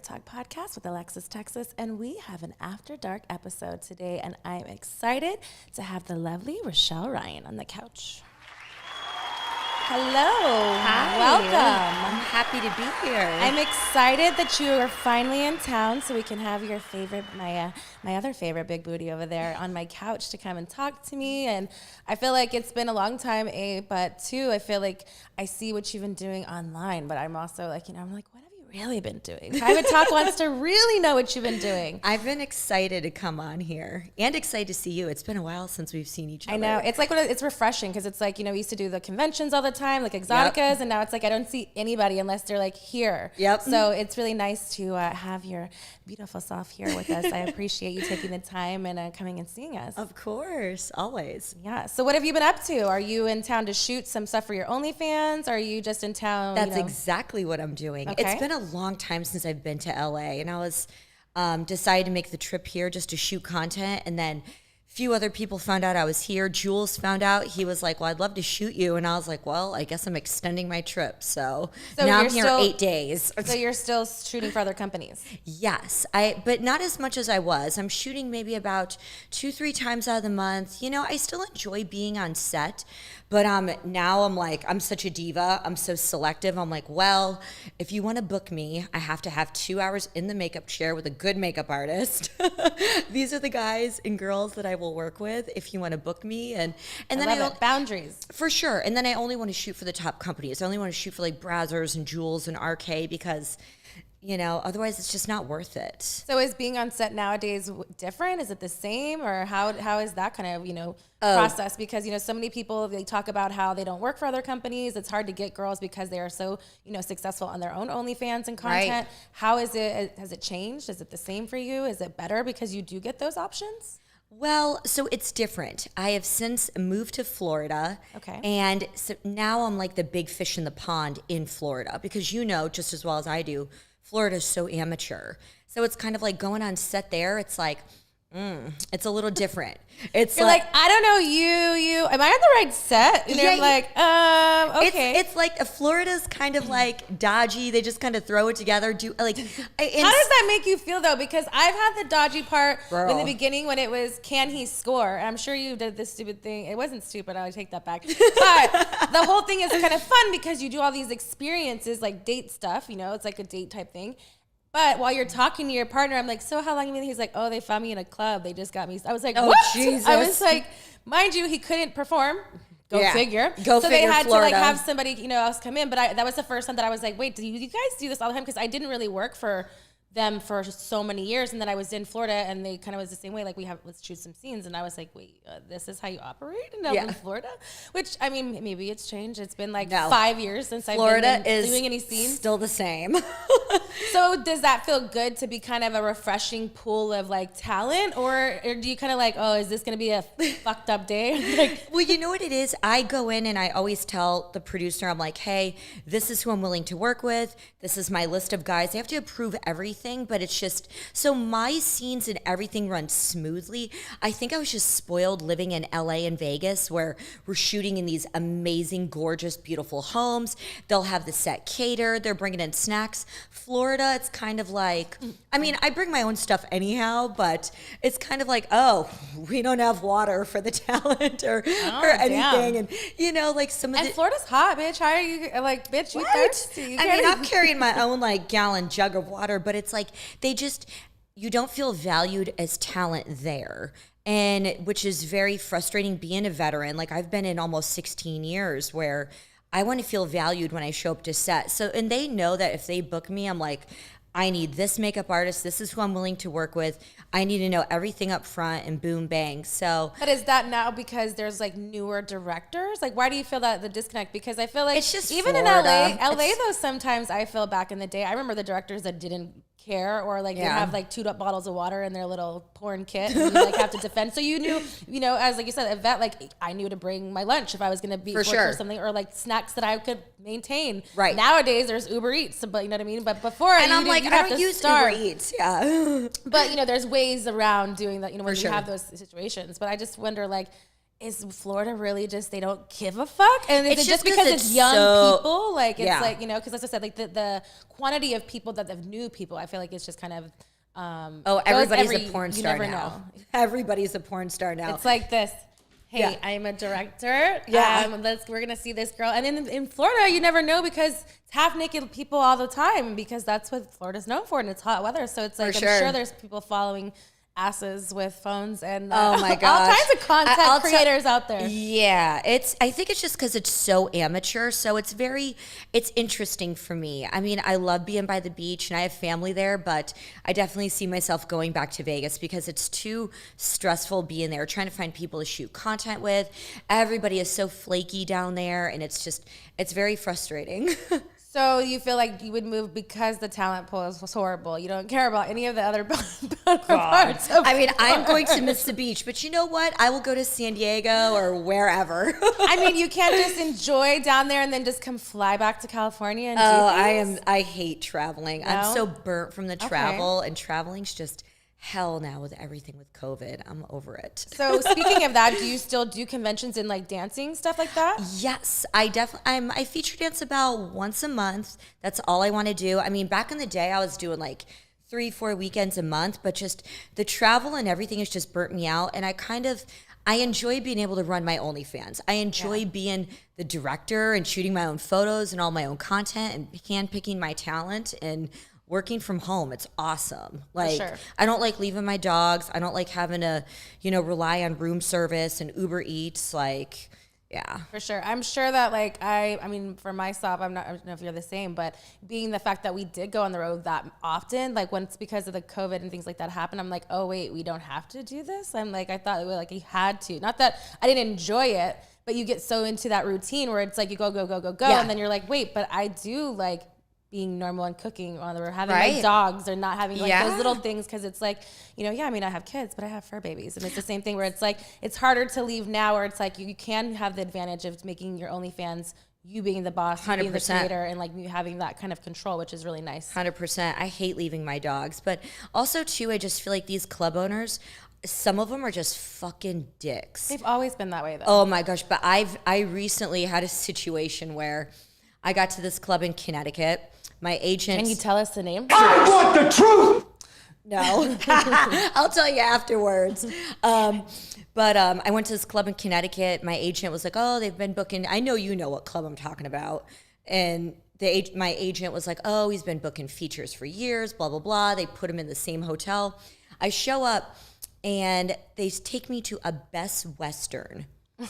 Talk podcast with Alexis, Texas, and we have an After Dark episode today, and I'm excited to have the lovely Richelle-Ryan on the couch. Hello. Hi. Welcome. I'm happy to be here. I'm excited that you are finally in town so we can have your favorite, my other favorite big booty over there on my couch to come and talk to me. And I feel like it's been a long time, A, but two, I feel like I see what you've been doing online, but I'm also like, I'm like, what have you really been doing? Private Talk wants to really know what you've been doing. I've been excited to come on here and excited to see you. It's been a while since we've seen each other. I know. It's like, it's refreshing because it's like, we used to do the conventions all the time, like Exoticas, and now it's like I don't see anybody unless they're like here. Yep. So it's really nice to have your beautiful self here with us. I appreciate you taking the time and coming and seeing us. Of course, always. Yeah. So what have you been up to? Are you in town to shoot some stuff for your OnlyFans? Are you just in town? That's exactly what I'm doing. Okay. It's been a long time since I've been to LA, and I was decided to make the trip here just to shoot content, and then few other people found out I was here. Jules found out. He was like, well, I'd love to shoot you. And I was like, well, I guess I'm extending my trip. So now I'm here 8 days. So you're still shooting for other companies? Yes, but not as much as I was. I'm shooting maybe about 2-3 times out of the month. I still enjoy being on set, but now I'm like, I'm such a diva. I'm so selective. I'm like, well, if you want to book me, I have to have 2 hours in the makeup chair with a good makeup artist. These are the guys and girls that I will work with if you want to book me. And then I love it. Boundaries. For sure. And then I only want to shoot for the top companies. I only want to shoot for like Brazzers and Jules and RK because otherwise it's just not worth it. So is being on set nowadays different? Is it the same, or how is that kind of, process? Because, so many people, they talk about how they don't work for other companies. It's hard to get girls because they are so, successful on their own OnlyFans and content. Right. How is it? Has it changed? Is it the same for you? Is it better because you do get those options? Well, so it's different. I have since moved to Florida. Okay. And so now I'm like the big fish in the pond in Florida because just as well as I do, Florida is so amateur. So it's kind of like going on set there. It's like, it's a little different. You're like, I don't know you. Am I on the right set? And you're like, okay. It's like Florida's kind of like dodgy. They just kind of throw it together. How does that make you feel though? Because I've had the dodgy part in the beginning when it was, can he score? I'm sure you did this stupid thing. It wasn't stupid. I'll take that back. But the whole thing is kind of fun because you do all these experiences like date stuff. It's like a date type thing. But while you're talking to your partner, I'm like, so how long have you been? He's like, oh, they found me in a club. They just got me. I was like, oh, what? Jesus. I was like, mind you, he couldn't perform. Go figure. So they had Florida. to like have somebody, else come in. But that was the first time that I was like, wait, do you guys do this all the time? Because I didn't really work for them for so many years, and then I was in Florida, and they kind of was the same way. Like, let's shoot some scenes, and I was like, wait, this is how you operate in Florida? Which I mean, maybe it's changed. It's been like 5 years since I've been doing any scenes. Still the same. So does that feel good to be kind of a refreshing pool of like talent, or do you kind of like, oh, is this going to be a fucked up day? Like, well, you know what it is? I go in and I always tell the producer, I'm like, hey, this is who I'm willing to work with. This is my list of guys. They have to approve everything, but it's just, so my scenes and everything run smoothly. I think I was just spoiled living in LA and Vegas where we're shooting in these amazing, gorgeous, beautiful homes. They'll have the set catered. They're bringing in snacks. Florida, it's kind of like, I mean, I bring my own stuff anyhow, but it's kind of like, oh, we don't have water for the talent or anything. Damn. And, like some of and Florida's hot, bitch. How are you, like, bitch, you thirsty? I mean, I'm carrying my own, like, gallon jug of water, but it's like, you don't feel valued as talent there. And which is very frustrating being a veteran. Like, I've been in almost 16 years where I want to feel valued when I show up to set. So, and they know that if they book me, I'm like, I need this makeup artist. This is who I'm willing to work with. I need to know everything up front and boom, bang. So, but is that now because there's like newer directors? Like, why do you feel that the disconnect? Because I feel like it's just even Florida. in LA though, sometimes I feel back in the day, I remember the directors that didn't care, or like they have like 2 bottles of water in their little porn kit, and you like have to defend. So you knew, as like you said, Yvette, like I knew to bring my lunch if I was going to be for sure. Or something, or like snacks that I could maintain. Right. Nowadays there's Uber Eats, but you know what I mean? But before, and I'm like, I don't use Uber Eats. Yeah. But there's ways around doing that, when you have those situations. But I just wonder, like, is Florida really just, they don't give a fuck? And is It's it just just because 'cause it's it's young so- people? Like, it's Yeah. like, you know, because as I said, like the quantity of people that have new people, I feel like it's just kind of, Everybody's every, a porn you star never now. know. Everybody's a porn star now. It's like this. Hey, Yeah. I'm a director. Yeah. We're gonna see this girl. And in Florida, you never know because it's half naked people all the time because that's what Florida's known for, and it's hot weather. So it's like, For I'm sure. sure there's people following asses with phones and Oh my all gosh. kinds of content I'll creators out there. Yeah, I think it's just because it's so amateur, so it's interesting for me. I mean, I love being by the beach and I have family there, but I definitely see myself going back to Vegas because it's too stressful being there, trying to find people to shoot content with. Everybody is so flaky down there, and it's very frustrating. So you feel like you would move because the talent pool was horrible. You don't care about any of the other parts of I mean, I'm going to miss the beach, but you know what? I will go to San Diego or wherever. I mean, you can't just enjoy down there and then just come fly back to California and do things? I hate traveling. No? I'm so burnt from the travel, and traveling's just hell now with everything with COVID. I'm over it. So speaking of that, do you still do conventions and like dancing stuff like that? Yes, I feature dance about once a month. That's all I want to do. I mean, back in the day, I was doing like 3-4 weekends a month, but just the travel and everything has just burnt me out. And I enjoy being able to run my OnlyFans. I enjoy being the director and shooting my own photos and all my own content and handpicking my talent and working from home. It's awesome. Like, sure. I don't like leaving my dogs. I don't like having to, rely on room service and Uber Eats. Like, yeah. For sure. I'm sure that like, I mean, for myself, I don't know if you're the same, but being the fact that we did go on the road that often, like once because of the COVID and things like that happened, I'm like, oh wait, we don't have to do this. I'm like, I thought like you had to, not that I didn't enjoy it, but you get so into that routine where it's like you go. Yeah. And then you're like, wait, but I do like being normal and cooking or having Right. my dogs or not having like Yeah. those little things. Cause it's like, I mean, I have kids, but I have fur babies. And it's the same thing where it's like, it's harder to leave now where it's like, you can have the advantage of making your OnlyFans, you being the boss, you being the 100%. creator, and like you having that kind of control, which is really nice. 100%. I hate leaving my dogs. But also, too, I just feel like these club owners, some of them are just fucking dicks. They've always been that way though. Oh my gosh. But I recently had a situation where I got to this club in Connecticut. My agent. Can you tell us the name? I want the truth! No. I'll tell you afterwards. But I went to this club in Connecticut. My agent was like, oh, they've been booking. I know you know what club I'm talking about. And my agent was like, oh, he's been booking features for years, blah, blah, blah. They put him in the same hotel. I show up, and they take me to a Best Western,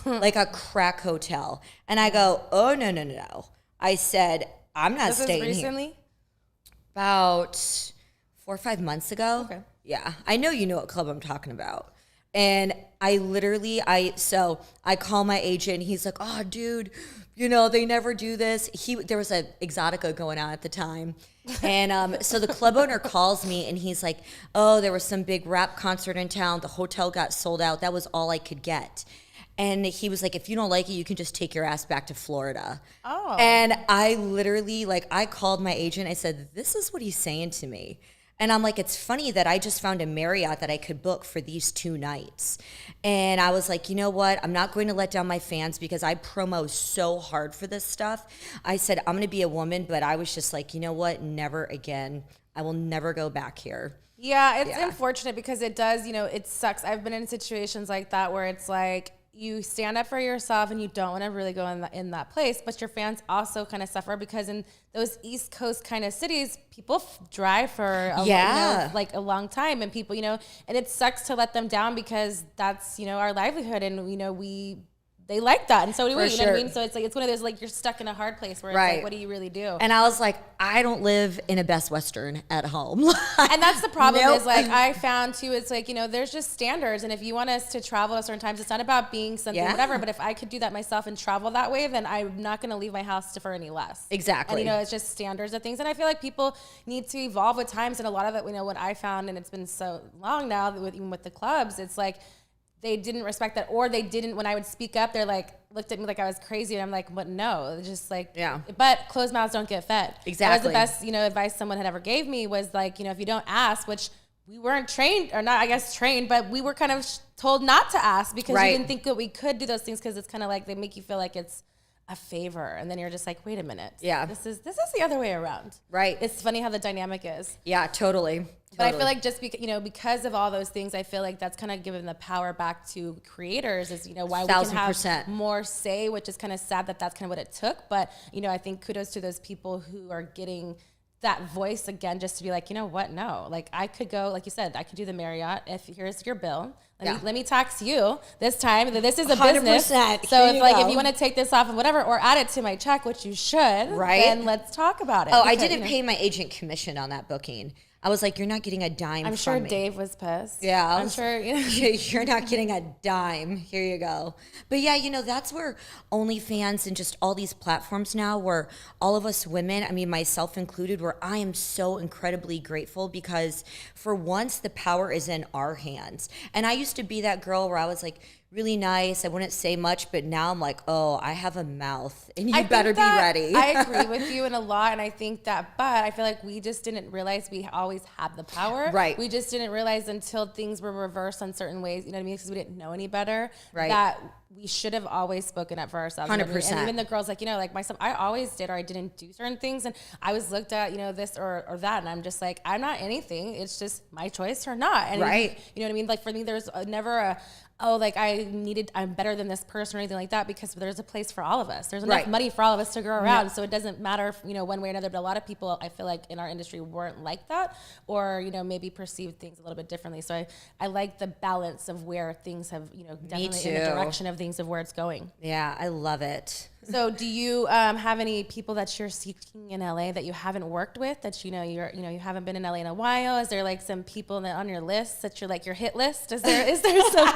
like a crack hotel. And I go, oh, no. I said, I'm not This is staying here. recently? About 4 or 5 months ago. Okay. Yeah. I know you know what club I'm talking about. And I call my agent. He's like, oh, dude, they never do this. There was a Exotica going on at the time. And so the club owner calls me, and he's like, oh, there was some big rap concert in town. The hotel got sold out. That was all I could get. And he was like, if you don't like it, you can just take your ass back to Florida. Oh. And I literally, I called my agent. I said, this is what he's saying to me. And I'm like, it's funny that I just found a Marriott that I could book for these 2 nights. And I was like, you know what? I'm not going to let down my fans because I promo so hard for this stuff. I said, I'm going to be a woman, but I was just like, you know what? Never again. I will never go back here. Yeah, it's unfortunate because it does, it sucks. I've been in situations like that where it's like, you stand up for yourself and you don't want to really go in that place, but your fans also kind of suffer because in those East Coast kind of cities, people drive for a long time, and people, and it sucks to let them down because that's, our livelihood, and they like that, and so do we. You know what I mean? So it's like it's one of those like you're stuck in a hard place where it's like, what do you really do? And I was like, I don't live in a Best Western at home. And that's the problem. Nope. Is like I found too. It's like there's just standards, and if you want us to travel at certain times, it's not about being something whatever. But if I could do that myself and travel that way, then I'm not going to leave my house for any less. Exactly. And it's just standards of things, and I feel like people need to evolve with times, and a lot of it, what I found, and it's been so long now even with the clubs, it's like. They didn't respect that, or they didn't, when I would speak up, they're like, looked at me like I was crazy. And I'm like, but no, just like, but closed mouths don't get fed. Exactly. That was the best, advice someone had ever gave me was like, if you don't ask, which we weren't trained, or not, I guess trained, but we were kind of told not to ask because we didn't think that we could do those things because it's kind of like they make you feel like it's a favor, and then you're just like, wait a minute, this is the other way around, right? It's funny how the dynamic is. Yeah, totally. But I feel like just because of all those things, I feel like that's kind of given the power back to creators. Is why we can have more say, which is kind of sad that that's kind of what it took. But I think kudos to those people who are getting that voice again, just to be like, what? No, like I could go, like you said, I could do the Marriott. If here's your bill, let me tax you this time. This is a 100%. Business. So if you want to take this off of whatever or add it to my check, which you should, then let's talk about it. Oh, I didn't pay my agent commission on that booking. I was like, you're not getting a dime. I'm sure Dave was pissed. Yeah. I'm sure. You're not getting a dime. Here you go. But yeah, that's where OnlyFans and just all these platforms now, where all of us women, I mean, myself included, where I am so incredibly grateful because for once the power is in our hands. And I used to be that girl where I was like, really nice. I wouldn't say much, but now I'm like, oh, I have a mouth and you better be ready. I agree with you in a lot. And I think that, but I feel like we just didn't realize we always had the power. Right. We just didn't realize until things were reversed on certain ways, you know what I mean? Because we didn't know any better. Right. That we should have always spoken up for ourselves. 100%. And even the girls, like, like myself, I always did, or I didn't do certain things. And I was looked at, this or that. And I'm just like, I'm not anything. It's just my choice or not. And right. You know what I mean? Like for me, there's never I'm better than this person or anything like that, because there's a place for all of us. There's enough money for all of us to go around. So it doesn't matter, one way or another. But a lot of people, I feel like in our industry weren't like that, or, maybe perceived things a little bit differently. So I like the balance of where things have, definitely in the direction of things of where it's going. Yeah, I love it. So do you have any people that you're seeking in LA that you haven't worked with, that you haven't been in LA in a while? Is there like some people that on your list that you're like your hit list? Is there some?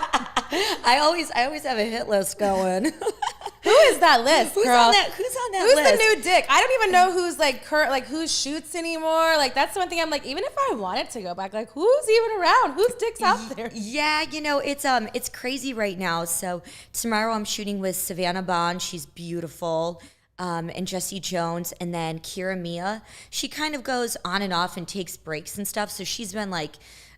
I always have a hit list going. Who is that list, Who's girl? On that list? Who's the new dick? I don't even know who's like current, like who shoots anymore. Like that's the one thing I'm like, even if I wanted to go back, like who's even around? Whose dick's out there? Yeah, it's crazy right now. So tomorrow I'm shooting with Savannah Bond. She's beautiful. And Jessie Jones, and then Kira Mia. She kind of goes on and off and takes breaks and stuff. So she's been like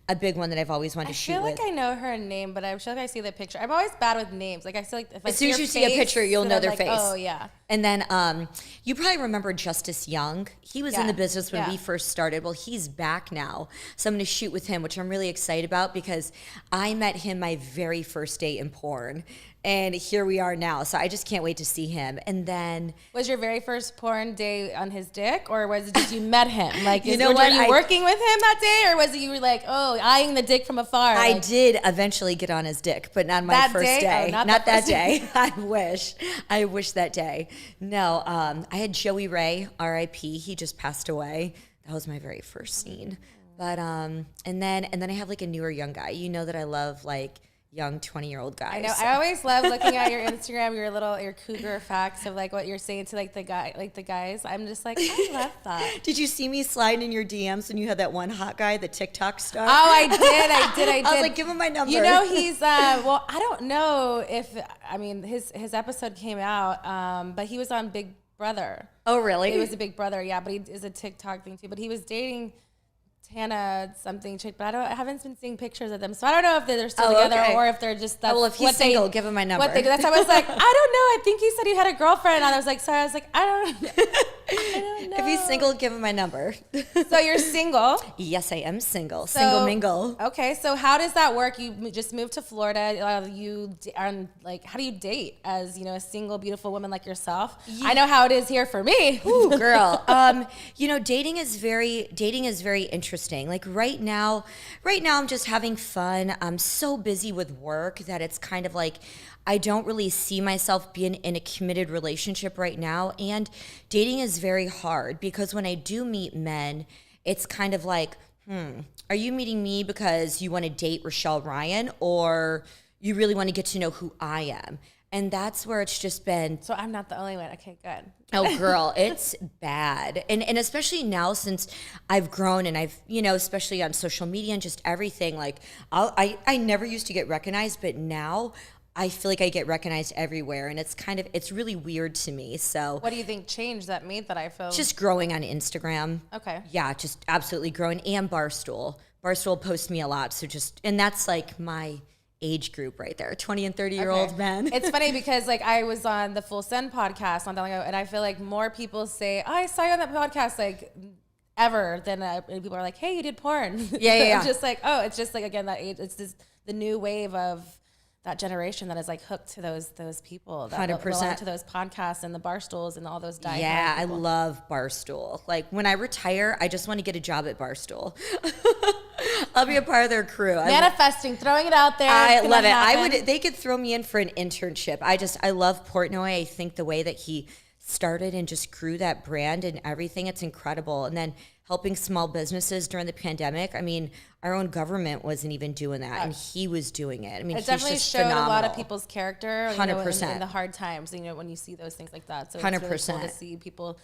a big one that I've always wanted to shoot with. I feel like I know her name, but I'm sure if I see the picture. I'm always bad with names. Like I feel like if as soon as you see a picture, you'll know their face. Oh yeah. And then you probably remember Justice Young. He was in the business when we first started. Well, he's back now. So I'm going to shoot with him, which I'm really excited about because I met him my very first day in porn. And here we are now. So I just can't wait to see him. And then... Was your very first porn day on his dick? Or was it just you met him? Like, you know what? Were you working with him that day? Or was it you were like, oh, eyeing the dick from afar? I did eventually get on his dick, but not my first day. Oh, not that day. I wish that day. No, I had Joey Ray, R.I.P. He just passed away. That was my very first scene. But and then I have like a newer young guy. You know that I love like young 20-year-old guys. I know. I always love looking at your Instagram, your cougar facts of like what you're saying to like the guys. I'm just like, I love that. Did you see me sliding in your DMs when you had that one hot guy, the TikTok star? Oh, I did. I was like, give him my number. He's well, I don't know if his episode came out, but he was on Big Brother. Oh, really? It was a Big Brother, yeah, but he is a TikTok thing too. But he was dating Tana something chick, but I haven't been seeing pictures of them, so I don't know if they're still together or if they're just. Well, if he's single, give him my number. That's how I was like, I don't know. I think he said he had a girlfriend, and I was like, sorry. I was like, I don't know. If he's single, give him my number. So you're single? Yes, I am single. Single mingle. Okay, so how does that work? You just moved to Florida. You are like, how do you date as a single, beautiful woman like yourself? Yeah. I know how it is here for me. Ooh, girl. Dating is very interesting. Like right now I'm just having fun. I'm so busy with work that it's kind of like I don't really see myself being in a committed relationship right now. And dating is very hard because when I do meet men, it's kind of like, are you meeting me because you want to date Richelle-Ryan or you really want to get to know who I am? And that's where it's just been. So I'm not the only one. Okay, good. Oh, girl, it's bad. And especially now since I've grown and I've, especially on social media and just everything, like I never used to get recognized, but now I feel like I get recognized everywhere, and it's really weird to me. So what do you think changed that made that I feel? Just growing on Instagram. Okay. Yeah, just absolutely growing, and Barstool. Barstool posts me a lot, so and that's like my age group right there, 20 and 30-year-old men. It's funny because like I was on the Full Send podcast not that long ago, and I feel like more people say, oh, I saw you on that podcast, like ever than people are like, hey, you did porn. Yeah. I'm just like, oh, it's just like, again, that age, it's just the new wave of that generation that is like hooked to those people that 100%. belong to those podcasts and the Barstools and all those diehard Yeah, people. I love Barstool. Like when I retire, I just want to get a job at Barstool. I'll be a part of their crew. Manifesting, throwing it out there. I love it. Happen. They could throw me in for an internship. I love Portnoy. I think the way that he started and just grew that brand and everything, it's incredible. And then helping small businesses during the pandemic. I mean, our own government wasn't even doing that, and he was doing it. I mean, it definitely just showed phenomenal. a lot of people's character, 100%. in the hard times. When you see those things like that, so 100%. it's really cool to see people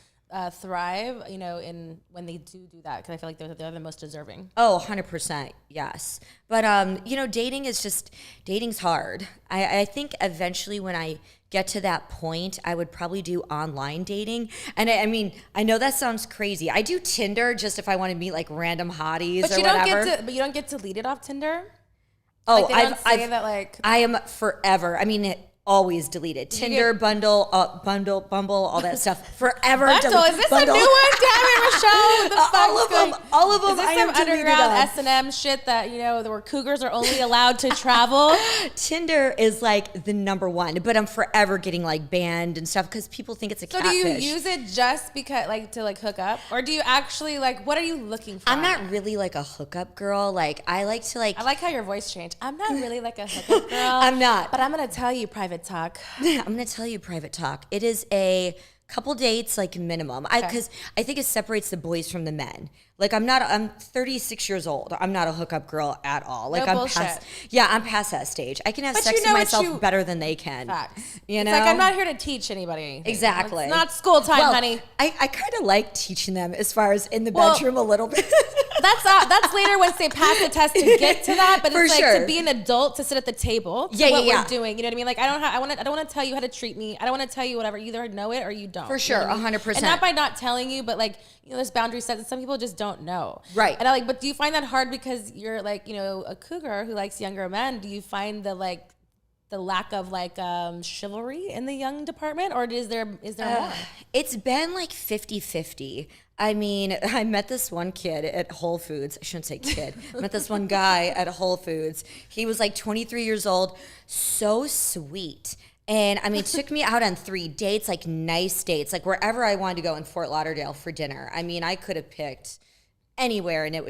thrive. In when they do that, because I feel like they're the most deserving. Oh, 100%, yes. But dating's hard. I think eventually when I get to that point, I would probably do online dating. And I mean, I know that sounds crazy. I do Tinder just if I want to meet like random hotties or whatever. But you don't get deleted off Tinder. Oh, like, they don't say that like I am forever. I mean, always deleted. Tinder, Bumble, all that stuff. Forever. Bundle? Is this Bundle. a new one? Damn it, Richelle. What the fuck's all of them. Is this I some am deleted underground on. S&M shit that where cougars are only allowed to travel? Tinder is like the number one, but I'm forever getting like banned and stuff because people think it's a catfish. So do you use it just because to hook up, or do you actually what are you looking for? I'm not really like a hookup girl. Like I like to I like how your voice changed. I'm not really like a hookup girl. I'm not. But I'm gonna tell you private talk. I'm gonna tell you private talk. It is a couple dates like minimum. Because I think it separates the boys from the men. Like I'm 36 years old. I'm not a hookup girl at all. Like I'm past that stage. I can have sex with myself better than they can. Facts. You know? It's like I'm not here to teach anybody anything. Exactly. It's not school time, honey. I kind of like teaching them as far as in the bedroom a little bit. That's later once they pass the test to get to that. But it's sure. to be an adult, to sit at the table. We're doing. You know what I mean? Like I don't want to tell you how to treat me. I don't want to tell you whatever. You either know it or you don't. For sure, 100%. And not by not telling you, but there's boundary sets that some people just don't know. Right. And but do you find that hard because you're a cougar who likes younger men? Do you find the lack of chivalry in the young department, or is there more? It's been like 50-50. I mean, I met this one kid at Whole Foods. I shouldn't say kid. I met this one guy at Whole Foods. He was like 23 years old. So sweet. And I mean, took me out on 3 dates, like nice dates, like wherever I wanted to go in Fort Lauderdale for dinner. I mean, I could have picked anywhere, and he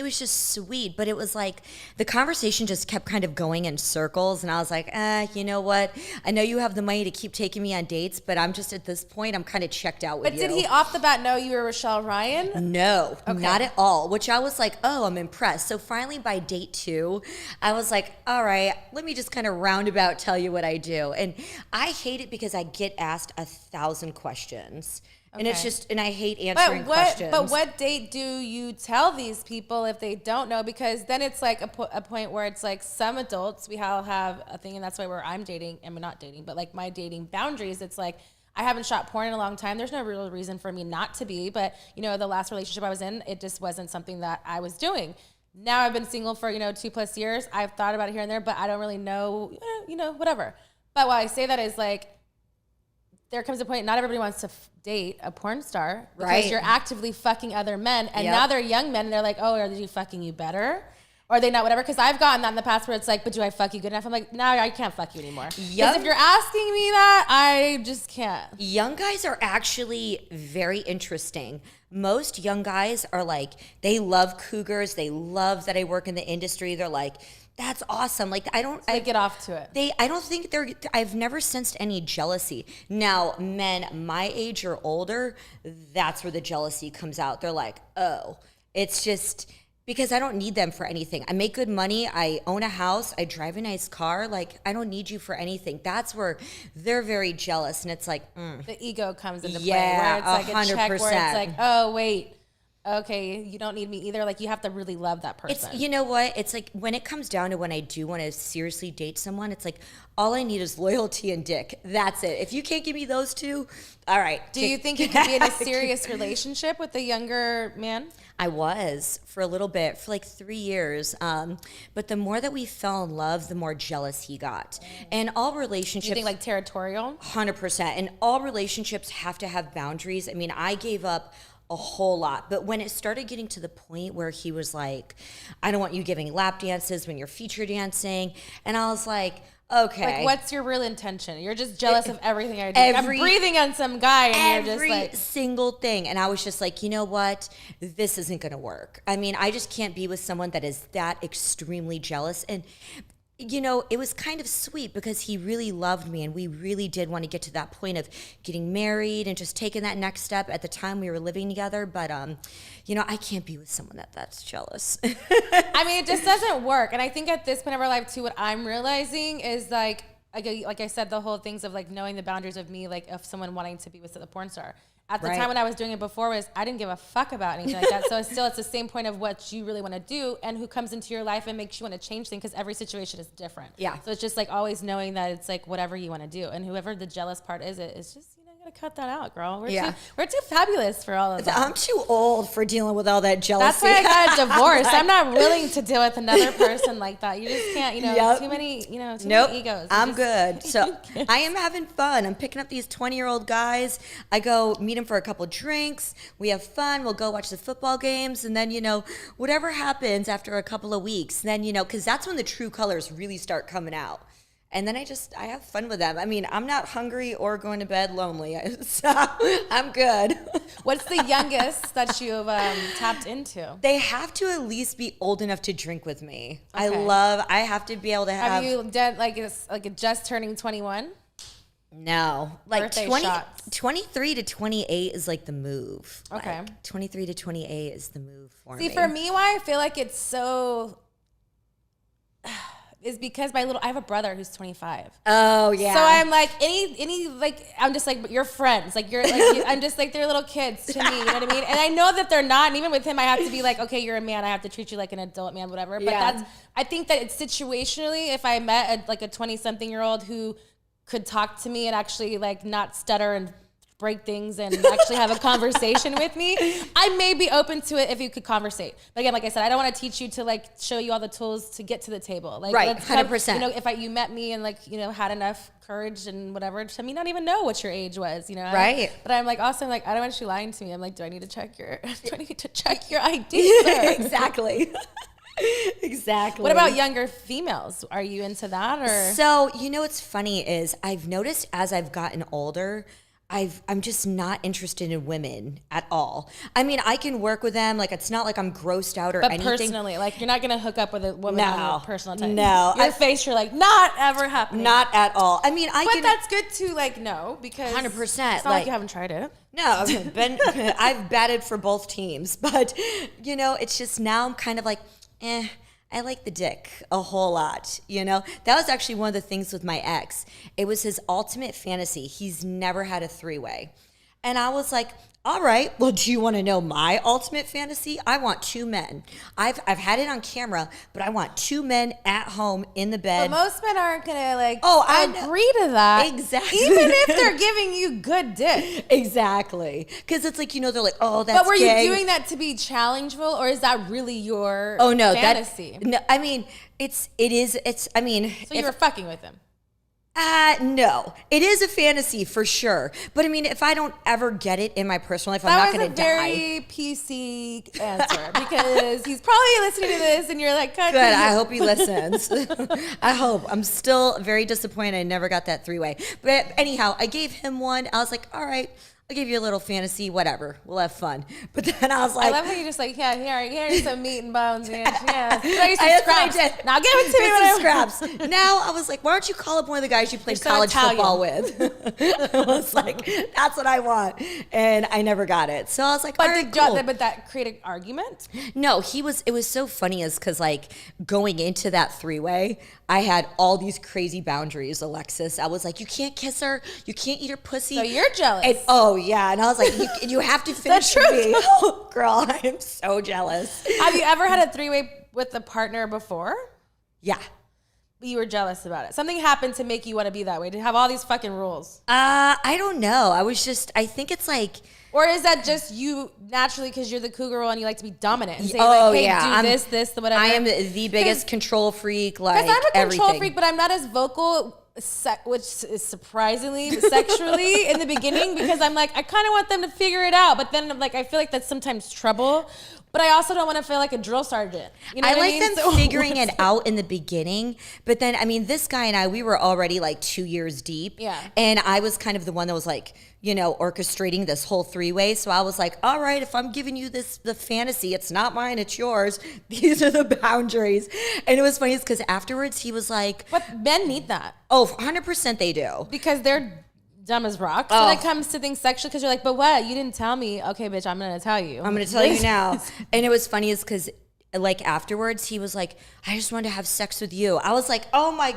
was just sweet, but it was like the conversation just kept kind of going in circles, and I was like, you know what, I know you have the money to keep taking me on dates, but I'm just at this point I'm kind of checked out with you. But did he off the bat know you were Richelle-Ryan? No, not at all, which I was like, oh, I'm impressed. So finally by date 2 I was like, all right, let me just kind of roundabout tell you what I do. And I hate it because I get asked 1,000 questions. And it's just, and I hate answering questions. But what date do you tell these people if they don't know? Because then it's like a point where it's like some adults, we all have a thing, and that's why I'm dating, I'm not dating, but like my dating boundaries, it's like, I haven't shot porn in a long time. There's no real reason for me not to be, but the last relationship I was in, it just wasn't something that I was doing. Now I've been single for, 2+ years. I've thought about it here and there, but I don't really know, whatever. But why I say that is like, there comes a point, not everybody wants to date a porn star because you're actively fucking other men. And now they're young men and they're like, oh, are they fucking you better? Or are they not, whatever? Because I've gotten that in the past where it's like, but do I fuck you good enough? I'm like, no, I can't fuck you anymore. Because if you're asking me that, I just can't. Young guys are actually very interesting. Most young guys are like, they love cougars. They love that I work in the industry. They're like, that's awesome. Like, I get off to it. I don't think I've never sensed any jealousy. Now, men my age or older, that's where the jealousy comes out. They're like, oh, it's just because I don't need them for anything. I make good money. I own a house. I drive a nice car. Like, I don't need you for anything. That's where they're very jealous. And it's like, the ego comes into play. Yeah, where it's like 100%. A check where it's like, oh, wait. okay, you don't need me either. Like, you have to really love that person. You know what? It's like when it comes down to when I do want to seriously date someone, it's like all I need is loyalty and dick. That's it. If you can't give me those two, all right. Do you think you could be in a serious relationship with a younger man? I was for a little bit, for like 3 years. But the more that we fell in love, the more jealous he got. And all relationships. You think like territorial? 100%. And all relationships have to have boundaries. I mean, I gave up a whole lot. But when it started getting to the point where he was like, I don't want you giving lap dances when you're feature dancing. And I was like, okay. Like, what's your real intention? You're just jealous of everything I do. I'm breathing on some guy and you're just like... Every single thing. And I was just like, you know what? This isn't going to work. I mean, I just can't be with someone that is that extremely jealous. And, you know, it was kind of sweet because he really loved me and we really did want to get to that point of getting married and just taking that next step at the time we were living together. But, you know, I can't be with someone that's jealous. I mean, it just doesn't work. And I think at this point of our life, too, what I'm realizing is like I said, the whole things of like knowing the boundaries of me, like of someone wanting to be with a porn star. At the time when I was doing it before was I didn't give a fuck about anything like that. So it's the same point of what you really want to do and who comes into your life and makes you want to change things because every situation is different. Yeah. So it's just like always knowing that it's like whatever you want to do. And whoever the jealous part is, it's just, you know, you got to cut that out, girl. We're too fabulous for all of that. I'm too old for dealing with all that jealousy. That's why I got a divorce. I'm not willing to deal with another person like that. You just can't, you know, too many egos. I'm good. So I am having fun. I'm picking up these 20-year-old guys. I go meet them for a couple drinks. We have fun. We'll go watch the football games. And then, you know, whatever happens after a couple of weeks, then, you know, because that's when the true colors really start coming out. And then I have fun with them. I mean, I'm not hungry or going to bed lonely. So I'm good. What's the youngest that you've tapped into? They have to at least be old enough to drink with me. Okay. I have to be able to have. Have you done like just turning 21? No, like 23 to 28 is like the move. Okay. Like 23 to 28 is the move for me. See, for me, why I feel like it's so is because I have a brother who's 25. Oh yeah. So I'm like any like I'm just like you're friends. Like you're like I'm just like they're little kids to me. You know what I mean? And I know that they're not. And even with him, I have to be like, okay, you're a man. I have to treat you like an adult man, whatever. But I think that it's situationally. If I met a 20-something-year-old who could talk to me and actually like not stutter and break things and actually have a conversation with me, I may be open to it if you could conversate. But again, like I said, I don't want to teach you to like show you all the tools to get to the table. Like, right, 100%. You know, if you met me and like, you know, had enough courage and whatever to me not even know what your age was, you know? Right. But I'm like, also like, I don't want you lying to me. I'm like, do I need to check your ID? Exactly. Exactly. What about younger females? Are you into that or? So, you know, what's funny is I've noticed as I've gotten older, I'm just not interested in women at all. I mean, I can work with them. Like, it's not like I'm grossed out or anything. But personally, like, you're not going to hook up with a woman on your personal time. No. Your face, you're like, not ever happening. Not at all. I mean, But that's good to, like, know because 100%. It's not like you haven't tried it. No, I've batted for both teams. But, you know, it's just now I'm kind of like, I like the dick a whole lot, you know? That was actually one of the things with my ex. It was his ultimate fantasy. He's never had a three-way. And I was like, all right, well, do you want to know my ultimate fantasy? I want two men. I've had it on camera, but I want two men at home in the bed. But most men aren't going to agree to that. Exactly. Even if they're giving you good dick. Exactly. Because it's like, you know, they're like, oh, that's But were gay. you doing that to be challengeful or is that really your fantasy? No, I mean, it's I mean. So you were fucking with him? No, it is a fantasy for sure. But I mean, if I don't ever get it in my personal life, I'm not going to die. That was a very PC answer because he's probably listening to this and you're like, good. I hope he listens. I hope. I'm still very disappointed I never got that three-way. But anyhow, I gave him one. I was like, all right, I'll give you a little fantasy, whatever. We'll have fun. But then I was like, I love how you just like, here's some meat and bones, man. Yeah, some scraps. Now give it to me. Some scraps. Now I was like, why don't you call up one of the guys you played college football with? I was like, that's what I want, and I never got it. So I was like, but all right, cool. But that created argument. No, it was so funny is because like going into that three-way, I had all these crazy boundaries, Alexis. I was like, you can't kiss her, you can't eat her pussy. So you're jealous. And, oh yeah. And I was like, you have to finish with me. Oh, girl, I am so jealous. Have you ever had a three-way with a partner before? Yeah. But you were jealous about it. Something happened to make you want to be that way, to have all these fucking rules. I don't know. I think it's like, or is that just you naturally because you're the cougar girl and you like to be dominant? And say do this, whatever. I am the biggest control freak. Like, because I'm a control everything. freak, but I'm not as vocal, which is surprisingly sexually in the beginning, because I'm like, I kind of want them to figure it out. But then I'm like, I feel like that's sometimes trouble. But I also don't want to feel like a drill sergeant. You know I what like I mean? them figuring it out in the beginning. But then, I mean, this guy and I, we were already like 2 years deep. Yeah. And I was kind of the one that was like, you know, orchestrating this whole three-way. So I was like, all right, if I'm giving you the fantasy, it's not mine, it's yours. These are the boundaries. And it was funny because afterwards he was like. But men need that. Oh, 100% they do. Because they're dumb as rocks when it comes to things sexual, because you're like, but what? You didn't tell me. Okay, bitch, I'm going to tell you. I'm going to tell you now. And it was funny is because like afterwards he was like, I just wanted to have sex with you. I was like, oh my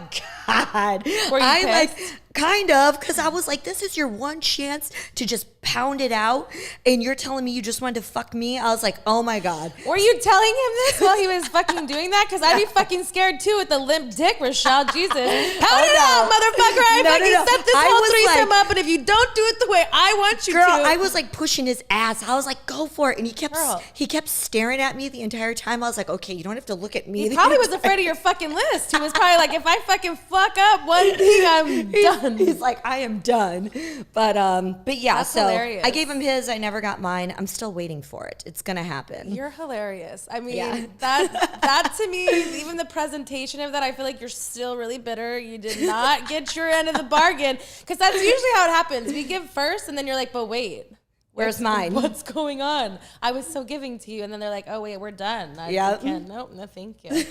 God. Were you pissed? Like, kind of, because I was like, this is your one chance to just pound it out. And you're telling me you just wanted to fuck me? I was like, oh my God. Were you telling him this while he was fucking doing that? Because I'd be fucking scared too with the limp dick, Richelle. Jesus. Pound it out, motherfucker. I fucking set this whole threesome up, and if you don't do it the way I want you to. Girl, I was like pushing his ass. I was like, go for it. And he kept staring at me the entire time. I was like, okay, you don't have to look at me. He probably was afraid of your fucking list. He was probably like, if I fucking fuck up one thing, I'm done. He's like, I am done. But yeah, that's so hilarious. I gave him his. I never got mine. I'm still waiting for it. It's gonna happen. You're hilarious. I mean, that to me, even the presentation of that, I feel like you're still really bitter. You did not get your end of the bargain, because that's usually how it happens. We give first, and then you're like, but wait. Where's mine? What's going on? I was so giving to you, and then they're like, "Oh wait, we're done." Nope, no, thank you.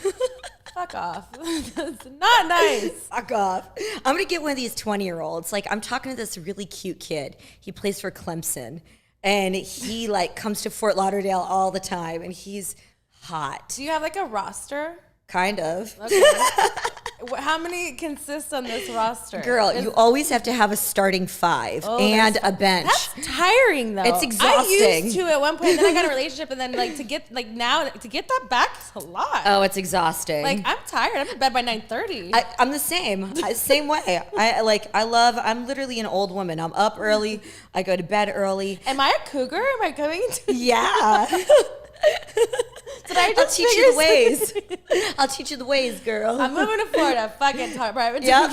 Fuck off. That's not nice. Fuck off. I'm gonna get one of these 20-year-olds. Like, I'm talking to this really cute kid. He plays for Clemson, and he like comes to Fort Lauderdale all the time, and he's hot. Do you have like a roster? Kind of. Okay. How many consist on this roster? Girl, you always have to have a starting 5 and a bench. That's tiring though. It's exhausting. I used to at one point, then I got a relationship, and then like to get that back is a lot. Oh, it's exhausting. Like, I'm tired. I'm in bed by 9:30. I'm the same. Same way. I'm literally an old woman. I'm up early. I go to bed early. Am I a cougar? Am I coming to? Yeah. I'll teach you the ways. I'll teach you the ways, girl. I'm moving to Florida. Fucking private. Yep.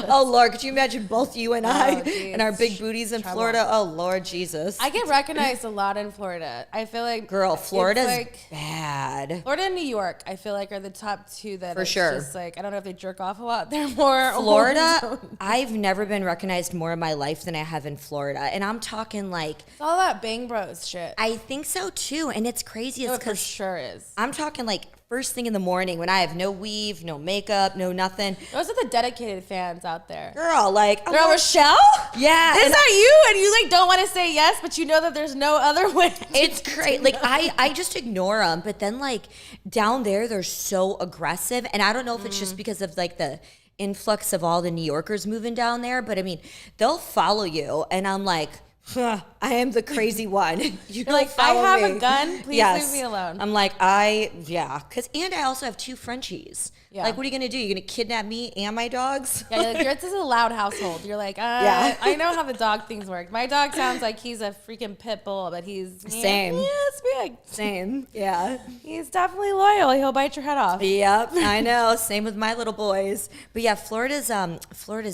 Oh, Lord. Could you imagine both you and I and our big booties in Florida? Oh, Lord Jesus. I get recognized a lot in Florida. I feel like... Girl, Florida's like, bad. Florida and New York, I feel like, are the top two that... For sure. Just like, I don't know if they jerk off a lot. They're more... Florida, I've never been recognized more in my life than I have in Florida. And I'm talking like... It's all that Bang Bros shit. I think so, too. And it's crazy. It's because... It sure is. I'm talking like first thing in the morning when I have no weave, no makeup, no nothing. Those are the dedicated fans out there. Girl, like... Girl, Richelle? Yeah. Is that you? And you like don't want to say yes, but you know that there's no other way. It's great. Like I just ignore them. But then like down there, they're so aggressive. And I don't know if it's just because of like the influx of all the New Yorkers moving down there. But I mean, they'll follow you. And I'm like... I am the crazy one. You don't like, follow I have me. a gun. Please leave me alone. I'm like, and I also have 2 Frenchies. Yeah. Like, what are you gonna do? You're gonna kidnap me and my dogs? Yeah, you're like, yours is a loud household. You're like, I know how the dog things work. My dog sounds like he's a freaking pit bull, but he's same. Yeah, it's big. Same. Yeah. He's definitely loyal. He'll bite your head off. Yep, I know. Same with my little boys. But yeah, Florida's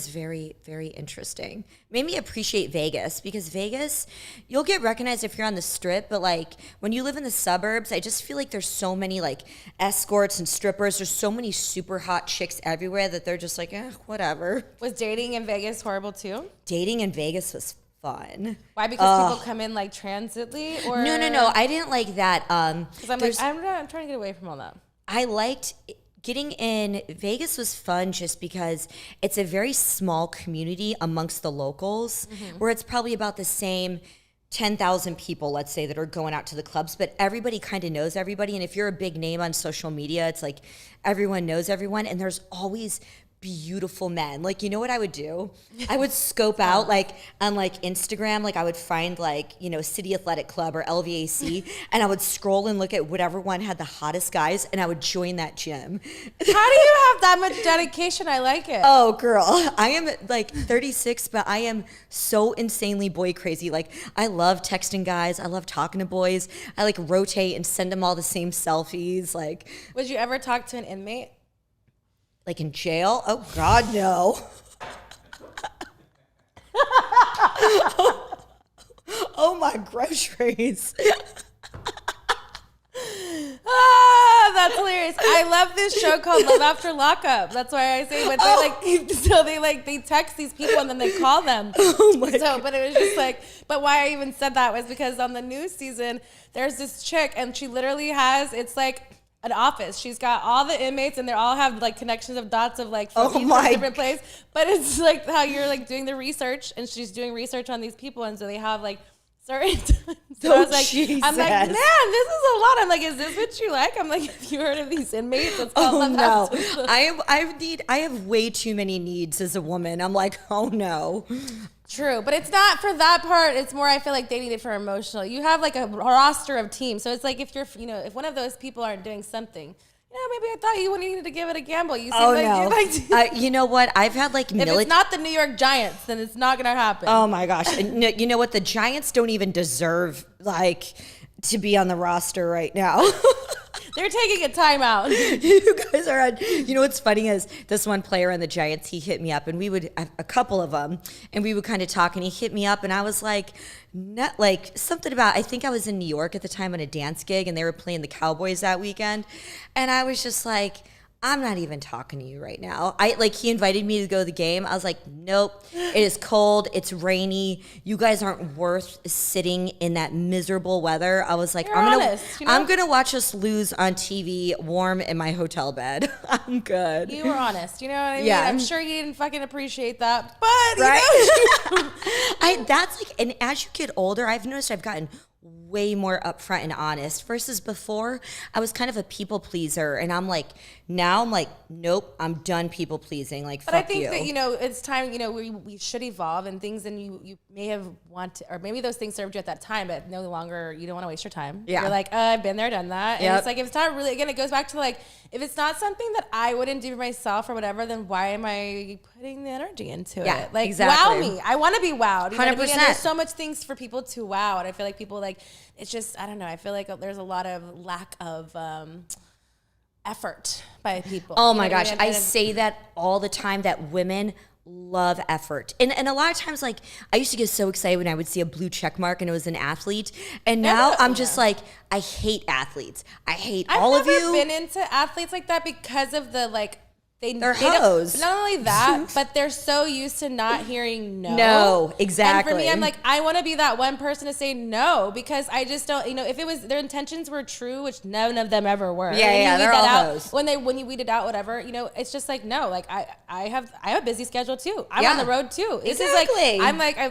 very, very interesting. Made me appreciate Vegas, because Vegas, you'll get recognized if you're on the strip, but like when you live in the suburbs, I just feel like there's so many like escorts and strippers. There's so many super hot chicks everywhere that they're just like, whatever. Was dating in Vegas horrible too? Dating in Vegas was fun. Why? Because people come in like transitly, or no. I didn't like that. Because I'm trying to get away from all that. I liked getting in. Vegas was fun just because it's a very small community amongst the locals, where it's probably about the same 10,000 people, let's say, that are going out to the clubs, but everybody kind of knows everybody. And if you're a big name on social media, it's like everyone knows everyone, and there's always beautiful men. Like, you know what I would do? I would scope out like on like Instagram, like I would find like, you know, City Athletic Club or LVAC, and I would scroll and look at whatever one had the hottest guys, and I would join that gym. How do you have that much dedication? I like it. Oh, girl, I am like 36, but I am so insanely boy crazy. Like, I love texting guys. I love talking to boys. I like rotate and send them all the same selfies. Like, would you ever talk to an inmate? Like in jail? Oh, God, no. Oh, my groceries. That's hilarious. I love this show called Love After Lockup. That's why I say, but they text these people and then they call them. Oh my God. But it was just like, but why I even said that was because on the new season, there's this chick and she literally has, it's like an office. She's got all the inmates and they all have like connections of dots of like from different places. But it's like how you're like doing the research and she's doing research on these people. And so they have like certain so I was like, Jesus. I'm like, man, this is a lot. I'm like, is this what you like? I'm like, have you heard of these inmates? It's called no. I have way too many needs as a woman. I'm like, oh no. True, but it's not for that part. It's more, I feel like they need it for emotional. You have like a roster of teams. So it's like if you're, you know, if one of those people aren't doing something, maybe I thought you needed to give it a gamble. You seem like you know what? I've had like if it's not the New York Giants, then it's not going to happen. Oh my gosh. And you know what? The Giants don't even deserve like to be on the roster right now. They're taking a timeout. You guys are on. You know what's funny is this one player on the Giants, he hit me up and we would, a couple of them, and we would kind of talk and he hit me up and I was like, not like something about, I think I was in New York at the time on a dance gig and they were playing the Cowboys that weekend. And I was just like, I'm not even talking to you right now. He invited me to go to the game. I was like, nope. It is cold. It's rainy. You guys aren't worth sitting in that miserable weather. I was like, I'm gonna watch us lose on TV, warm in my hotel bed. I'm good. You were honest. You know what I mean? Yeah. I'm sure you didn't fucking appreciate that, but right. That's like, and as you get older, I've noticed I've gotten way more upfront and honest versus before I was kind of a people pleaser and now I'm like nope, I'm done people pleasing, like but fuck I think you. that it's time, we should evolve and things, and you may have or maybe those things served you at that time, but no longer, you don't want to waste your time. You're like, I've been there, done that. And it's like, if it's not really, again, it goes back to like, if it's not something that I wouldn't do myself or whatever, then why am I putting the energy into it? Like, wow me. I want to be wowed. 100%. And there's so much things for people to wow. And I feel like people like, it's just, I don't know. I feel like there's a lot of lack of effort by people. Oh my gosh. I say that all the time, that women love effort. And a lot of times, like, I used to get so excited when I would see a blue check mark and it was an athlete. And now I'm just like, I hate athletes. I hate all of you. I've never been into athletes like that because of the, like, they're hoes. Not only that, but they're so used to not hearing no. No, exactly. And for me, I'm like, I want to be that one person to say no, because I just don't, if it was, their intentions were true, which none of them ever were. Yeah, they're all hoes. When you weeded out whatever, it's just like, no, like I have a busy schedule too. I'm on the road too. This is like,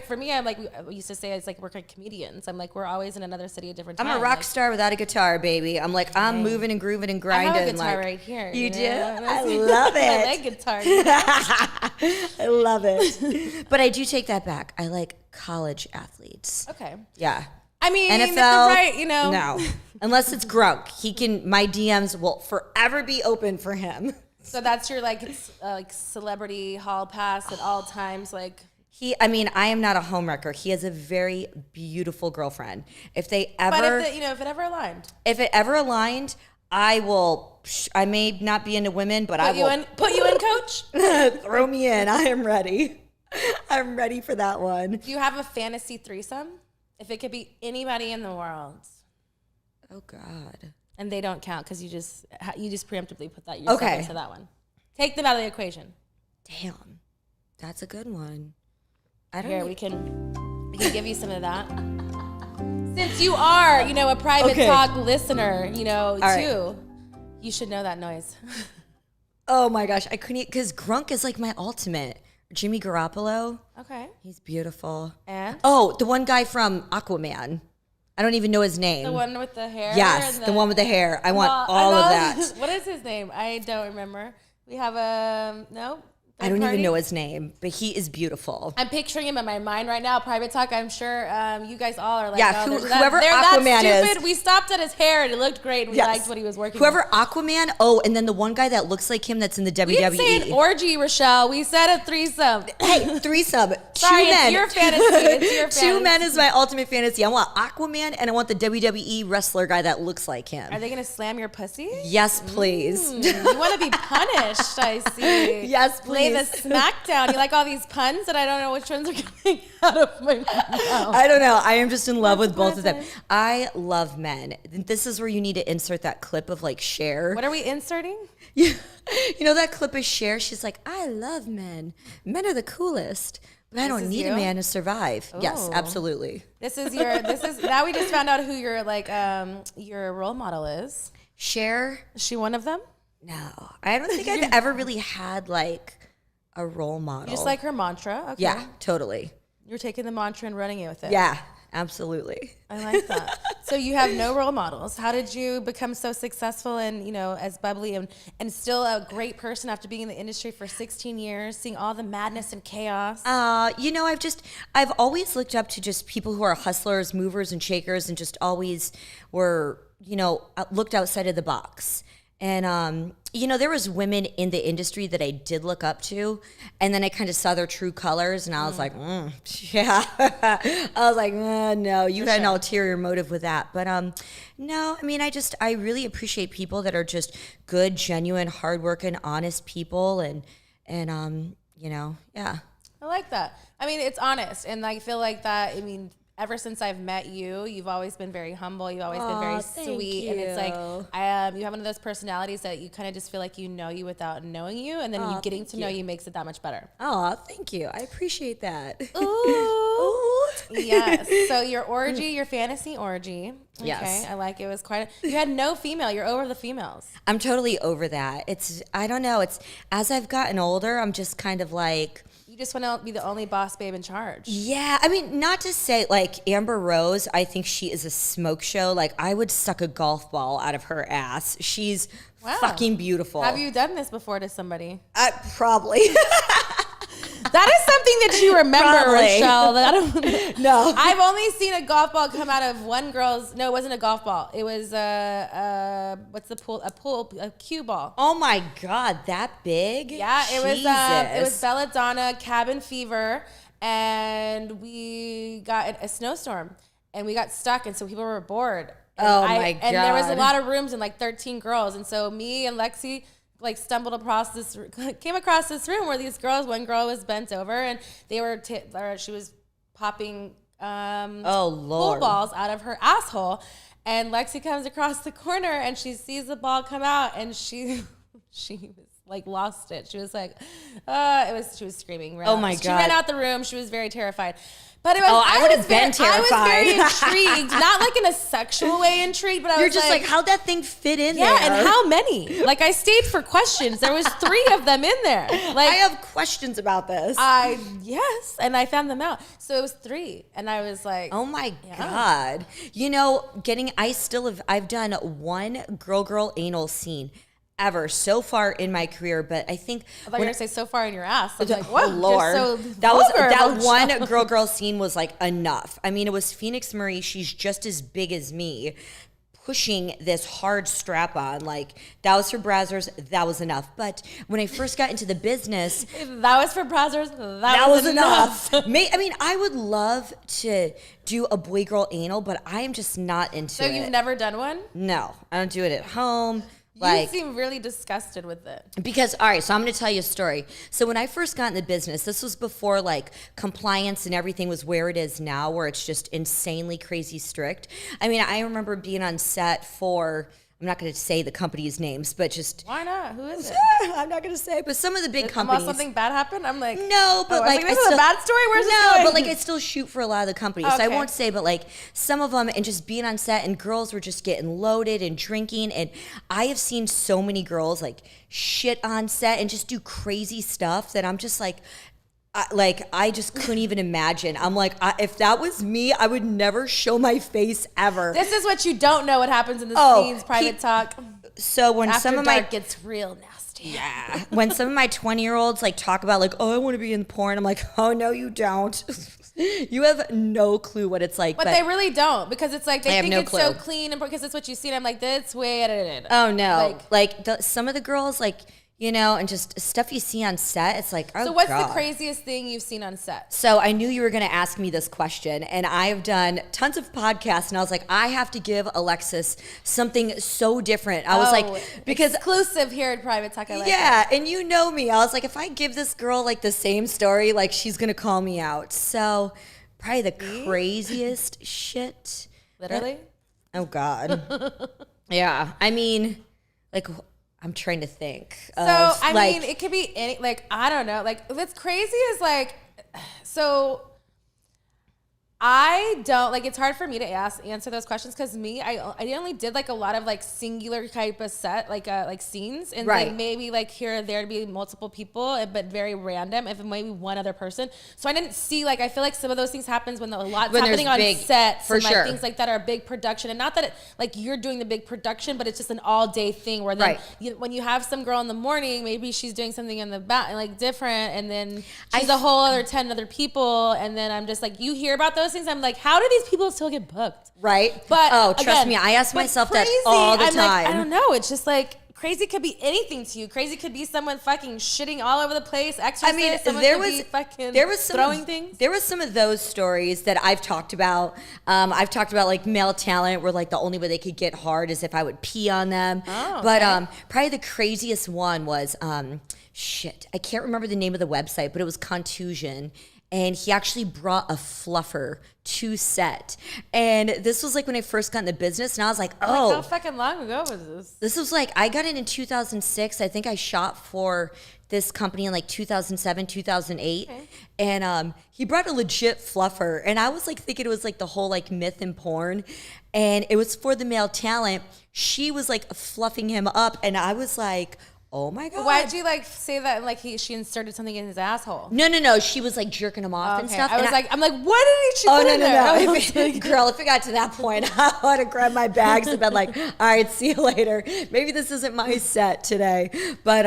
for me, I'm like, we used to say it's like we're like comedians. I'm like, we're always in another city at different times. I'm a rock star without a guitar, baby. I'm like, I'm moving and grooving and grinding. I have a guitar right here. You do? I love it. I like guitar. I love it. But I do take that back. I like college athletes. Okay. Yeah. I mean, NFL, if they're right, No. Unless it's Grunk. My DMs will forever be open for him. So that's your like celebrity hall pass at all times, like. I am not a homewrecker. He has a very beautiful girlfriend. If it ever aligned, I may not be into women, but I will put you in, coach. Throw me in. I am ready. I'm ready for that one. Do you have a fantasy threesome? If it could be anybody in the world. Oh God. And they don't count because you just preemptively put that yourself into that one. Take them out of the equation. Damn, that's a good one. We can give you some of that. Since you are, a private talk listener, too, right. You should know that noise. Oh my gosh, I couldn't, because Grunk is like my ultimate. Jimmy Garoppolo. Okay. He's beautiful. And? Oh, the one guy from Aquaman. I don't even know his name. The one with the hair? Yes, the one with the hair. I want all of that. What is his name? I don't remember. We have I don't even know his name, but he is beautiful. I'm picturing him in my mind right now. Private talk. I'm sure you guys all are like, yeah, oh, whoever they're Aquaman that stupid. is. We stopped at his hair and it looked great. And we liked what he was working. Whoever with. Aquaman. Oh, and then the one guy that looks like him that's in the WWE. We didn't say an orgy, Rochelle. We said a threesome. Hey, threesome. Sorry, Two men. It's your fantasy. It's your fantasy. 2 men is my ultimate fantasy. I want Aquaman and I want the WWE wrestler guy that looks like him. Are they gonna slam your pussy? Yes, please. You want to be punished? I see. Yes, please. Lay the smackdown. You like all these puns that I don't know which ones are coming out of my mouth. I don't know. I am just in love with both of them. I love men. This is where you need to insert that clip of like Cher. What are we inserting? You know that clip of Cher? She's like, I love men. Men are the coolest. But I don't need a man to survive. Ooh. Yes, absolutely. This is now we just found out who your your role model is. Cher. Is she one of them? No. I don't think I've ever really had like a role model. You just like her mantra? Okay. Yeah, totally. You're taking the mantra and running it with it. Yeah, absolutely. I like that. So you have no role models. How did you become so successful and, as bubbly and still a great person after being in the industry for 16 years, seeing all the madness and chaos? I've always looked up to just people who are hustlers, movers and shakers and just always were, looked outside of the box. And, there was women in the industry that I did look up to. And then I kind of saw their true colors and I was like, yeah. I was like, no, you had an ulterior motive with that. But no, I mean, I really appreciate people that are just good, genuine, hardworking, honest people. And yeah. I like that. I mean, it's honest. And I feel like that, ever since I've met you, you've always been very humble. You've always been very sweet. And it's like, you have one of those personalities that you kind of just feel like you know you without knowing you. And then getting to know you makes it that much better. Oh, thank you. I appreciate that. Ooh. Yes. So your orgy, your fantasy orgy. Okay. Yes. I like it. It was you had no female. You're over the females. I'm totally over that. I don't know. As I've gotten older, I'm just kind of like, you just want to be the only boss babe in charge. Yeah. I mean, not to say like Amber Rose, I think she is a smoke show. Like I would suck a golf ball out of her ass. She's fucking beautiful. Have you done this before to somebody? Probably. That is something that you remember, Rochelle. That I don't, no. I've only seen a golf ball come out of one girl's. No, it wasn't a golf ball. It was what's the pool? A cue ball. Oh my God, that big? Yeah, it was Belladonna Cabin Fever, and we got a snowstorm, and we got stuck, and so people were bored. And my God. And there was a lot of rooms and like 13 girls, and so me and Lexi came across this room where these girls, one girl was bent over and she was popping pool balls out of her asshole, and Lexi comes across the corner and she sees the ball come out and she was like lost it. She was like, she was screaming. Oh my God. She ran out the room. She was very terrified. But it was, I would have been terrified. I was very intrigued, not like in a sexual way intrigued, but I You're was just like, how'd that thing fit in there? Yeah, and how many? Like I stayed for questions. There was 3 of them in there. Like I have questions about this. Yes, and I found them out. So it was 3, and I was like, oh my God. I've done one girl anal scene ever so far in my career, but I think I thought you were gonna say so far in your ass. I was like, what? Lord, so that one girl scene was like enough. I mean, it was Phoenix Marie. She's just as big as me, pushing this hard strap on. Like that was for Brazzers. That was enough. But when I first got into the business, that was for Brazzers. That was enough. I would love to do a boy girl anal, but I am just not into it. So you've never done one? No, I don't do it at home. You seem really disgusted with it. Because, all right, so I'm going to tell you a story. So when I first got in the business, this was before like compliance and everything was where it is now, where it's just insanely crazy strict. I mean, I remember being on set for, I'm not going to say the company's names, but just... Why not? Who is it? I'm not going to say, but some of the big companies... Something bad happened? I'm like... No, but this is a bad story? Where's this going? No, but like I still shoot for a lot of the companies. Okay. So I won't say, but like some of them, and just being on set, and girls were just getting loaded and drinking, and I have seen so many girls like shit on set and just do crazy stuff that I'm just like... I just couldn't even imagine. I'm like, if that was me, I would never show my face ever. This is what you don't know what happens in the scenes, private talk. So when After some of dark my gets real nasty. Yeah. When some of my 20-year-olds like talk about like, oh, I want to be in porn, I'm like, oh no, you don't. You have no clue what it's like. But they really don't, because it's like they think it's clue. so clean, and because it's what you see. And I'm like, that's way edited. Oh no. Some of the girls, like, you know, and just stuff you see on set, it's like, oh, so what's God. the craziest thing you've seen on set? So I knew you were going to ask me this question, and I've done tons of podcasts, and I was like, I have to give Alexis something so different. I was like, because exclusive here at Private Talk. I like yeah, and you know me. I was like, if I give this girl like the same story, like she's going to call me out. So probably the craziest shit. Literally? Oh God. Yeah. I mean, like, I'm trying to think. So, I mean, it could be any, like, I don't know. Like, what's crazy is, like, so I don't, like, it's hard for me to answer those questions, because I only did, like, a lot of, like, singular type of set, like scenes. And, like, maybe, like, here or there to be multiple people, but very random, if it might be one other person. So I didn't see, like, I feel like some of those things happens when a lot's happening on sets. For and, like, sure. things like that are a big production. And not that, like, you're doing the big production, but it's just an all-day thing where then when you have some girl in the morning, maybe she's doing something in the back, like, different, and then she's a whole other 10 other people, and then I'm just, like, you hear about those things, I'm like, how do these people still get booked? Right. But trust me, I ask myself that all the time. Like, I don't know. It's just like crazy could be anything to you. Crazy could be someone fucking shitting all over the place. Exorcist. I mean, there was some throwing things. There was some of those stories that I've talked about. I've talked about like male talent where like the only way they could get hard is if I would pee on them. Oh, okay. But probably the craziest one was shit. I can't remember the name of the website, but it was Contusion. And he actually brought a fluffer to set. And this was like when I first got in the business, and I was like, oh. Like, how fucking long ago was this? This was like, I got in 2006. I think I shot for this company in like 2007, 2008. Okay. And he brought a legit fluffer. And I was like thinking it was like the whole like myth in porn. And it was for the male talent. She was like fluffing him up. And I was like, oh my God. Why'd you like say that and like she inserted something in his asshole? No. She was like jerking him off and stuff. I'm like, what did she put in there? No. Girl, if it got to that point, I would have grabbed my bags and been like, all right, see you later. Maybe this isn't my set today. But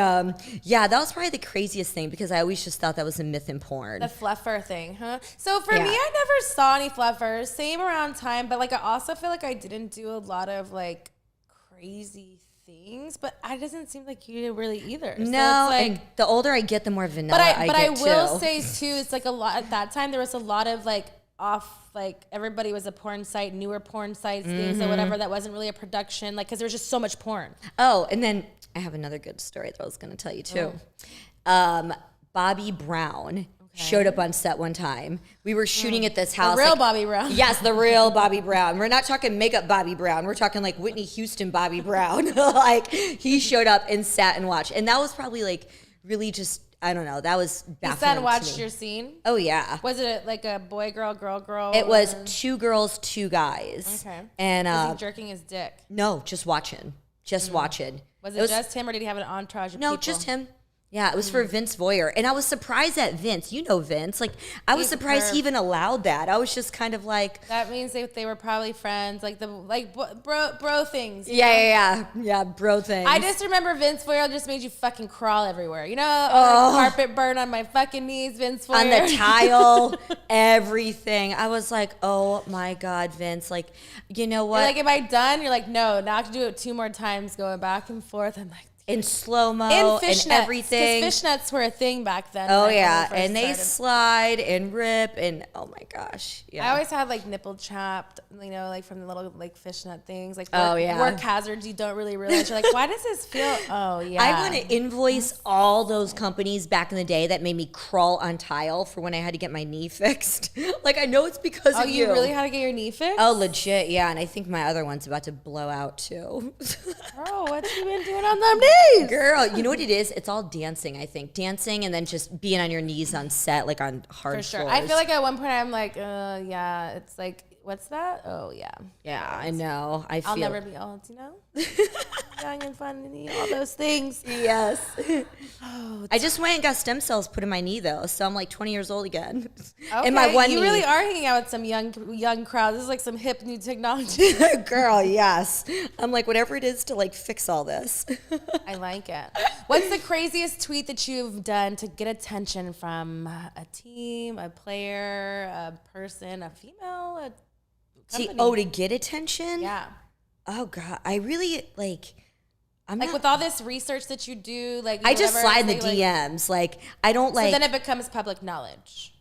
yeah, that was probably the craziest thing, because I always just thought that was a myth in porn. The fluffer thing, huh? So for me, I never saw any fluffers. Same around time, but like I also feel like I didn't do a lot of like crazy things, but it doesn't seem like you did really either. No, so it's like, and the older I get, the more vanilla I get. But I will say too, it's like a lot at that time. There was a lot of like everybody was a porn site, newer porn sites, things or whatever that wasn't really a production, like because there was just so much porn. Oh, and then I have another good story that I was going to tell you too. Bobby Brown showed up on set one time. We were shooting at this house. The real Bobby Brown. Yes, the real Bobby Brown. We're not talking makeup Bobby Brown. We're talking like Whitney Houston Bobby Brown. Like he showed up and sat and watched. And that was probably like really just, I don't know. That was baffling. You sat and watched your scene? Oh, yeah. Was it like a boy, girl, girl, girl? It was 2 girls, 2 guys. Okay. And was he jerking his dick? No, just watching. Just watching. Was it just him, or did he have an entourage of people? No, just him. Yeah, it was for Vince Voyer. And I was surprised at Vince. You know Vince. Like, I was surprised he even allowed that. I was just kind of like... That means they were probably friends. Like, bro things. Yeah, bro things. I just remember Vince Voyer just made you fucking crawl everywhere. You know, carpet burn on my fucking knees, Vince Voyer. On the tile, everything. I was like, oh my God, Vince. Like, you know what? You're like, am I done? You're like, no, now I have to do it 2 more times, going back and forth. I'm like... In slow-mo and everything. Because fishnets were a thing back then. Oh, yeah. And they slide and rip and, oh, my gosh. Yeah. I always had, like, nipple chapped, you know, like, from the little, like, fishnet things. Like, work hazards you don't really realize. You're like, why does this feel? Oh, yeah. I want to invoice all those companies back in the day that made me crawl on tile for when I had to get my knee fixed. Like, I know it's because of you. Oh, you really had to get your knee fixed? Oh, legit, yeah. And I think my other one's about to blow out, too. Bro, what you been doing on them knees? Girl, you know what it is? It's all dancing, I think. Dancing and then just being on your knees on set, like on hard For sure. floors. I feel like at one point I'm like, yeah, it's like What's that? Oh, yeah. Yeah, I know. I'll never be old, you know? Young and fun and all those things. Yes. I just went and got stem cells put in my knee, though, so I'm like 20 years old again. Okay, in my one you knee. really are hanging out with some young crowd. This is like some hip new technology. Girl, yes. I'm like, whatever it is to like fix all this. I like it. What's the craziest tweet that you've done to get attention from a team, a player, a person, a female, a company? To get attention? Yeah. Oh God, I really I'm like not, with all this research that you do, like I just whatever, slide in the DMs. Like I don't like. So then it becomes public knowledge.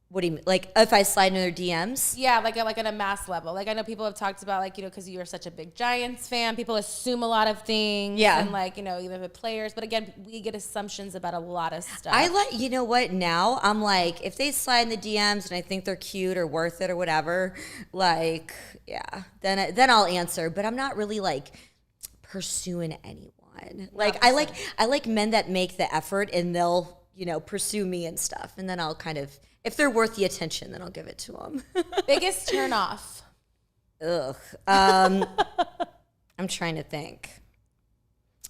What do you mean? Like if I slide in their DMs? Yeah, like at a mass level. Like I know people have talked about like, you know, because you're such a big Giants fan, people assume a lot of things. Yeah. And like, you know, even with players. But again, we get assumptions about a lot of stuff. You know what? Now I'm like, if they slide in the DMs and I think they're cute or worth it or whatever, like, yeah, then I'll answer. But I'm not really like pursuing anyone. Like I like men that make the effort and they'll, you know, pursue me and stuff. And then I'll kind of, if they're worth the attention, then I'll give it to them. Biggest turn off. Ugh. I'm trying to think.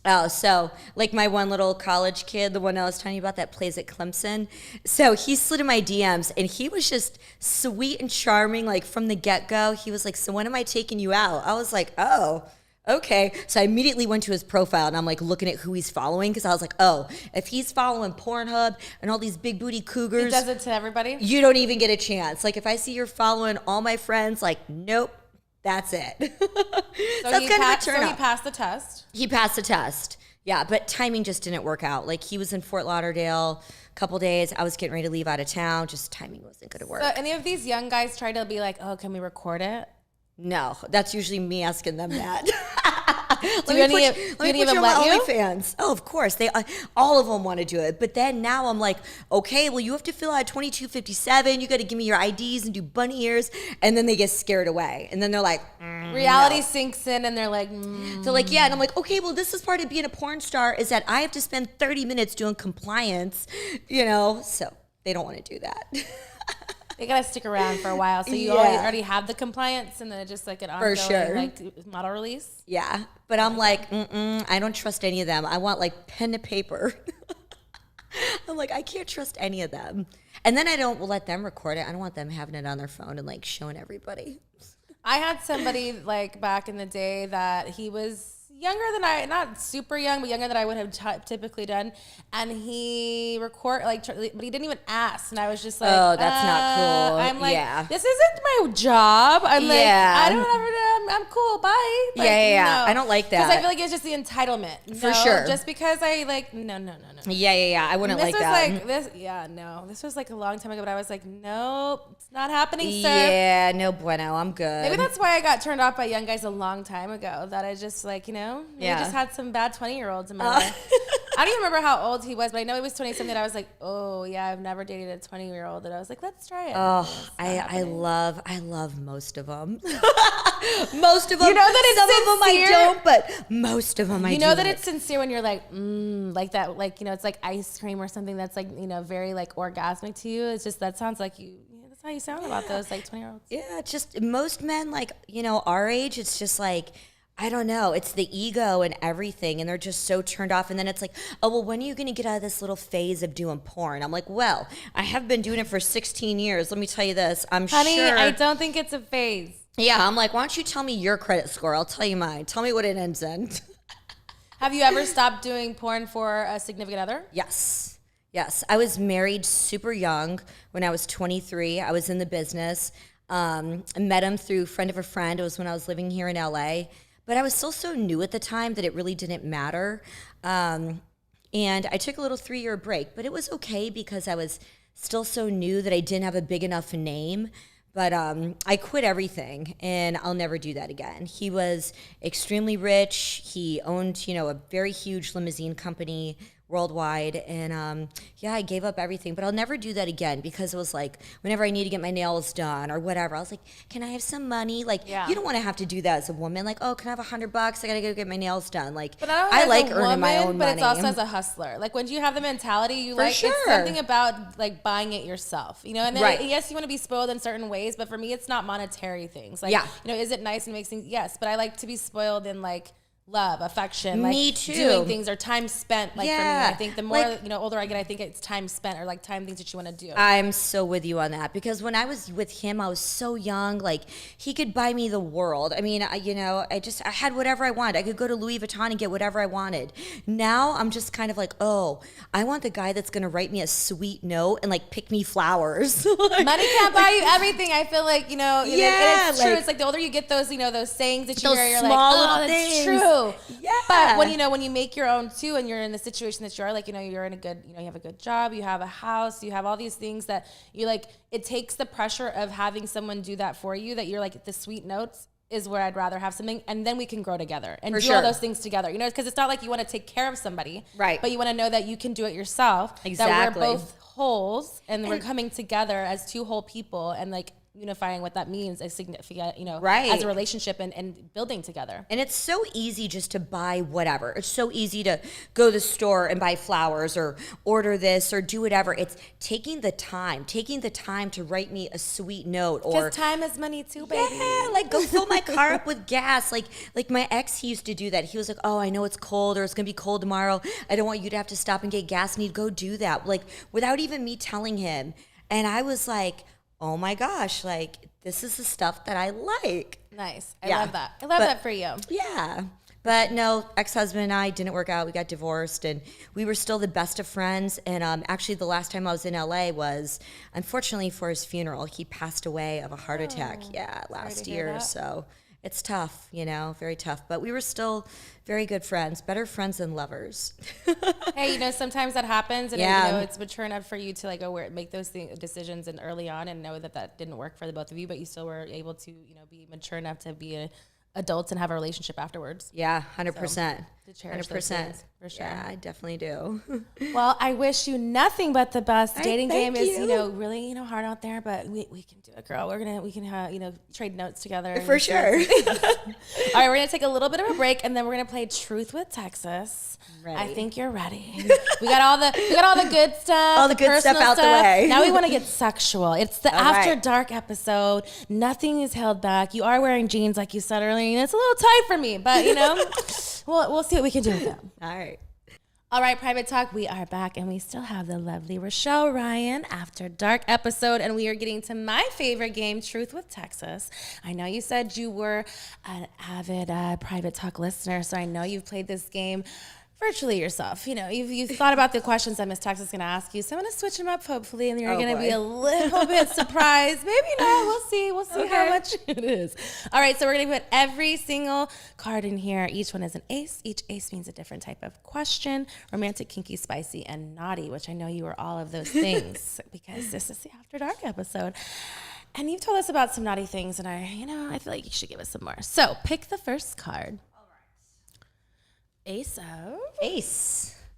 Oh, so like my one little college kid, the one I was telling you about that plays at Clemson. So he slid in my DMs and he was just sweet and charming, like from the get-go. He was like, so when am I taking you out? I was like, oh, okay. So I immediately went to his profile and I'm like looking at who he's following because I was like, oh, if he's following Pornhub and all these big booty cougars. He does it to everybody? You don't even get a chance. Like if I see you're following all my friends, like, nope. That's it. So he passed the test. He passed the test. Yeah, but timing just didn't work out. Like he was in Fort Lauderdale a couple days. I was getting ready to leave out of town. Just timing wasn't going to work. So any of these young guys try to be like, oh, can we record it? No, that's usually me asking them that. Do any of them let you? OnlyFans. Oh, of course. They all of them want to do it. But then now I'm like, okay, well, you have to fill out 2257. You got to give me your IDs and do bunny ears. And then they get scared away. And then they're like, reality sinks in and they're like, They're like, yeah. And I'm like, okay, well, this is part of being a porn star is that I have to spend 30 minutes doing compliance, you know? So they don't want to do that. They gotta stick around for a while, so you already have the compliance, and then it's just like an ongoing like model release. Yeah, but I'm like, I don't trust any of them. I want like pen to paper. I'm like, I can't trust any of them. And then I don't let them record it. I don't want them having it on their phone and like showing everybody. I had somebody like back in the day that he was younger than I, not super young, but younger than I would have typically done. And he but he didn't even ask. And I was just like, oh, that's not cool. I'm like, yeah. This isn't my job. I'm like, I don't ever, I'm cool. Bye. Like, yeah. No. I don't like that. Because I feel like it's just the entitlement. For sure. Just because I like, no. Yeah. I wouldn't like that. This was like a long time ago, but I was like, nope, it's not happening, sir. Yeah, no bueno. I'm good. Maybe that's why I got turned off by young guys a long time ago. That I just like, you know, I just had some bad 20-year-olds in my life. I don't even remember how old he was, but I know he was 20-something. I was like, oh yeah, I've never dated a 20-year-old. And I was like, let's try it. Oh, I love most of them. Most of them. You know that it's some sincere. of them I don't, but most of them I do. You know that it's sincere when you're like, like that, like, you know, it's like ice cream or something that's like, you know, very like orgasmic to you. It's just, that sounds like you. That's how you sound about those like 20-year-olds. Yeah, it's just most men like, you know, our age, it's just like, I don't know. It's the ego and everything. And they're just so turned off. And then it's like, oh, well, when are you going to get out of this little phase of doing porn? I'm like, well, I have been doing it for 16 years. Let me tell you this. Honey, sure. I don't think it's a phase. Yeah, I'm like, why don't you tell me your credit score? I'll tell you mine. Tell me what it ends in. Have you ever stopped doing porn for a significant other? Yes. I was married super young when I was 23. I was in the business. I met him through a friend of a friend. It was when I was living here in LA. But I was still so new at the time that it really didn't matter. And I took a little 3-year break, but it was okay because I was still so new that I didn't have a big enough name. But I quit everything, and I'll never do that again. He was extremely rich. He owned, you know, a very huge limousine company worldwide. And I gave up everything, but I'll never do that again because it was like whenever I need to get my nails done or whatever, I was like, can I have some money? Like, you don't want to have to do that as a woman. Like, oh, can I have $100? I gotta go get my nails done. Like, but I like earning my own money. But it's also as a hustler. Like when you have the mentality, you like it's something about like buying it yourself, you know. And then yes, you want to be spoiled in certain ways, but for me, it's not monetary things. Like, you know, is it nice and makes things? Yes, but I like to be spoiled in like love, affection, like me too. Doing things or time spent. Like for me, I think the more older I get, I think it's time spent or like time things that you want to do. I'm so with you on that because when I was with him, I was so young. Like he could buy me the world. I mean, I had whatever I wanted. I could go to Louis Vuitton and get whatever I wanted. Now I'm just kind of like, oh, I want the guy that's gonna write me a sweet note and like pick me flowers. Money can't buy you everything. I feel like and it's true. It's like the older you get, those those sayings that you hear, you're like, oh, that's true. Yeah. But when you make your own too, and you're in the situation that you are, like, you're in a good, you have a good job, you have a house, you have all these things that you like, it takes the pressure of having someone do that for you, that you're like, the sweet notes is where I'd rather have something, and then we can grow together and do all those things together, because it's not like you want to take care of somebody, right? But you want to know that you can do it yourself. Exactly. That we're both wholes and we're coming together as two whole people and like unifying what that means as significant, as a relationship and building together. And it's so easy just to buy whatever. It's so easy to go to the store and buy flowers or order this or do whatever. It's taking the time to write me a sweet note, or because time is money too, baby. Yeah, like go fill my car up with gas. Like my ex, he used to do that. He was like, oh, I know it's cold or it's gonna be cold tomorrow. I don't want you to have to stop and get gas, and he'd go do that, like without even me telling him. And I was like, oh my gosh, like this is the stuff that I like. Nice. I love that. I love that for you. Yeah. But no, ex-husband and I didn't work out. We got divorced and we were still the best of friends. And actually the last time I was in LA was unfortunately for his funeral. He passed away of a heart attack. Yeah, last year. So it's tough, very tough. But we were still very good friends, better friends than lovers. Hey, sometimes that happens, and it's mature enough for you to like go make those decisions and early on, and know that didn't work for the both of you, but you still were able to, be mature enough to be adults and have a relationship afterwards. Yeah, 100%. To cherish 100%. For sure. Yeah, I definitely do. Well, I wish you nothing but the best. Dating game is, really, hard out there, but we can do it, girl. We can trade notes together. For sure. All right, we're gonna take a little bit of a break, and then we're gonna play Truth with Texas. Ready. I think you're ready. we got all the good stuff. All the good stuff out the way. Now we want to get sexual. It's the After Dark episode. Nothing is held back. You are wearing jeans, like you said earlier, and it's a little tight for me, but we'll see what we can do with them. All right. All right, Private Talk, we are back, and we still have the lovely Richelle-Ryan After Dark episode, and we are getting to my favorite game, Truth with Texas. I know you said you were an avid Private Talk listener, so I know you've played this game virtually yourself. You've thought about the questions that Miss Texas is going to ask you, so I'm going to switch them up, hopefully, and you're going to be a little bit surprised. Maybe not. We'll see. We'll see how much it is. All right, so we're going to put every single card in here. Each one is an ace. Each ace means a different type of question: romantic, kinky, spicy, and naughty, which I know you are all of those things because this is the After Dark episode. And you've told us about some naughty things, and I feel like you should give us some more. So pick the first card. Ace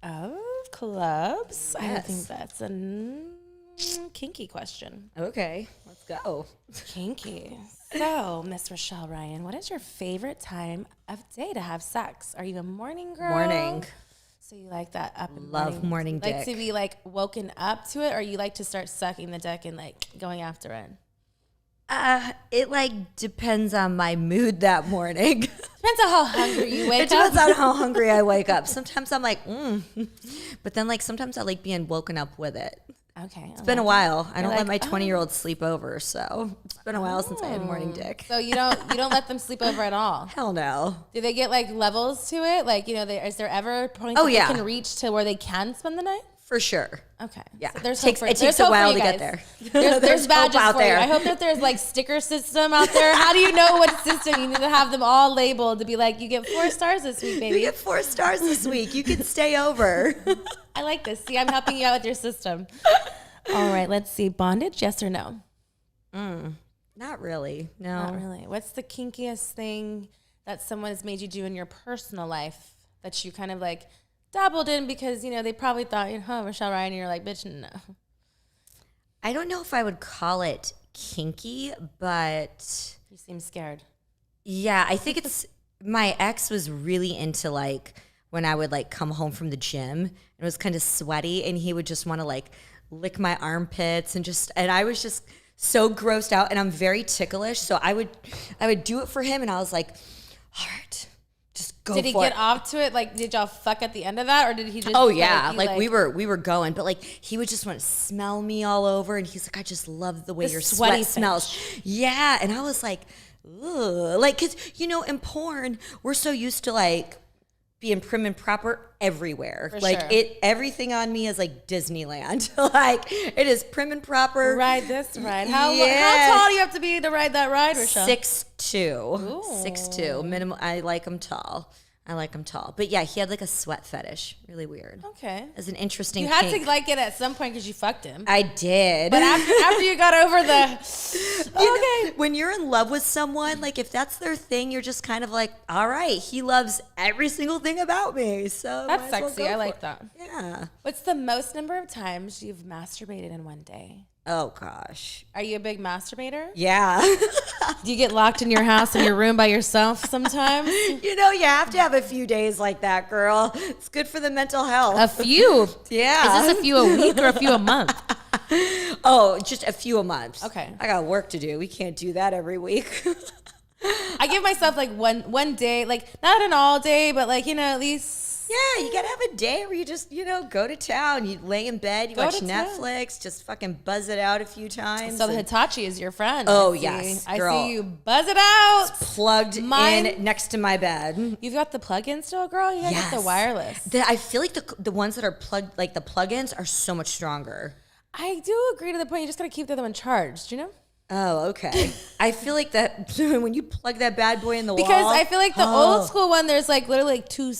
of clubs. Yes. I think that's a kinky question. Okay, let's go. Kinky. So, Miss Richelle-Ryan, what is your favorite time of day to have sex? Are you a morning girl? Morning. So you like that up and love morning dick. Like to be like woken up to it, or you like to start sucking the dick and like going after it? It like depends on my mood that morning. Depends on how hungry you wake up. It depends on how hungry I wake up. Sometimes I'm like, but then like sometimes I like being woken up with it. Okay. It's been a while. I don't let my 20-year-old sleep over, so it's been a while since I had morning dick. So you don't let them sleep over at all? Hell no. Do they get like levels to it? Like, is there ever a point that they can reach to where they can spend the night? For sure. Okay. Yeah. So it takes a while to get there. There's badges out there. I hope that there's like sticker system out there. How do you know what system? You need to have them all labeled to be like, you get 4 stars this week, baby. You get 4 stars this week. You can stay over. I like this. See, I'm helping you out with your system. All right. Let's see. Bondage, yes or no? Not really. No. Not really. What's the kinkiest thing that someone has made you do in your personal life that you kind of like dabbled in because, they probably thought, Richelle-Ryan, and you're like, bitch, no. I don't know if I would call it kinky, but... You seem scared. Yeah, I think it's... My ex was really into, like, when I would, like, come home from the gym, and it was kind of sweaty, and he would just want to, like, lick my armpits, and I was just so grossed out, and I'm very ticklish, so I would do it for him, and I was like, all right, just go for it. Did he get off to it? Like, did y'all fuck at the end of that, or did he just? Oh yeah, like we were going, but like he would just want to smell me all over, and he's like, I just love the way your sweat smells. Yeah, and I was like, ugh, like, cause in porn we're so used to like being prim and proper everywhere. For like sure. Everything on me is like Disneyland. Like it is prim and proper. Ride this ride. How tall do you have to be to ride that ride, Richelle? 6'2". 6'2". Minimum. I like them tall. But yeah, he had like a sweat fetish. Really weird. Okay. As an interesting You had kink. to like it at some point because you fucked him. I did. But after you got over the when you're in love with someone, like if that's their thing, you're just kind of like, all right, he loves every single thing about me. So that's sexy. I like that. Yeah. What's the most number of times you've masturbated in one day? Oh gosh. Are you a big masturbator? Yeah. Do you get locked in your house in your room by yourself sometimes? You have to have a few days like that, girl. It's good for the mental health. A few? Yeah. Is this a few a week or a few a month? Oh, just a few a month. Okay. I got work to do. We can't do that every week. I give myself like one day, like not an all day, but like, at least. Yeah, you gotta have a day where you just, go to town. You lay in bed, you watch Netflix, just fucking buzz it out a few times. So the Hitachi is your friend. Oh, yes, girl. I see you buzz it out. It's plugged in next to my bed. You've got the plug-in still, girl? You gotta get the wireless. I feel like the ones that are plugged, like the plug-ins are so much stronger. I do agree to the point you just gotta keep the other one charged, Oh, okay. I feel like that when you plug that bad boy in the wall. Because I feel like the old school one, there's like literally like two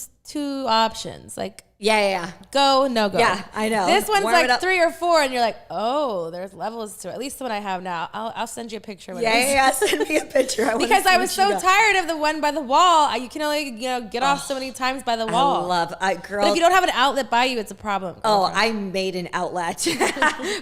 options. Like yeah. Go, no go. Yeah, I know. This one's like 3 or 4, and you're like, oh, there's levels to it. At least the one I have now. I'll send you a picture. Yeah, send me a picture. Because I was so tired of the one by the wall. You can only get off so many times by the wall. Girl. But if you don't have an outlet by you, it's a problem. Oh, I made an outlet.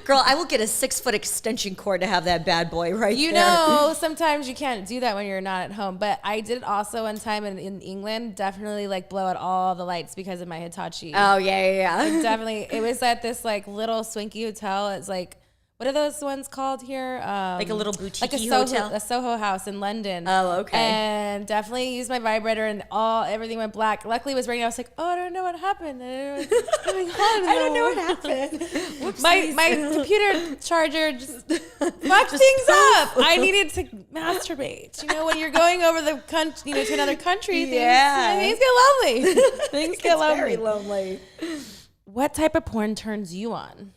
Girl, I will get a 6-foot extension cord to have that bad boy right there. Sometimes you can't do that when you're not at home. But I did also one time in England, definitely like blow out all the lights because of my Hitachi. Oh, yeah. Definitely. It was at this like little swanky hotel. It's like, what are those ones called here? Like a little boutique hotel. A Soho house in London. Oh, okay. And definitely used my vibrator and everything went black. Luckily it was raining. I was like, oh, I don't know what happened. I don't know what happened. My computer charger just fucked things up. I needed to masturbate. When you're going over the country, to another country, things get lonely. Things get lonely. Very lonely. What type of porn turns you on?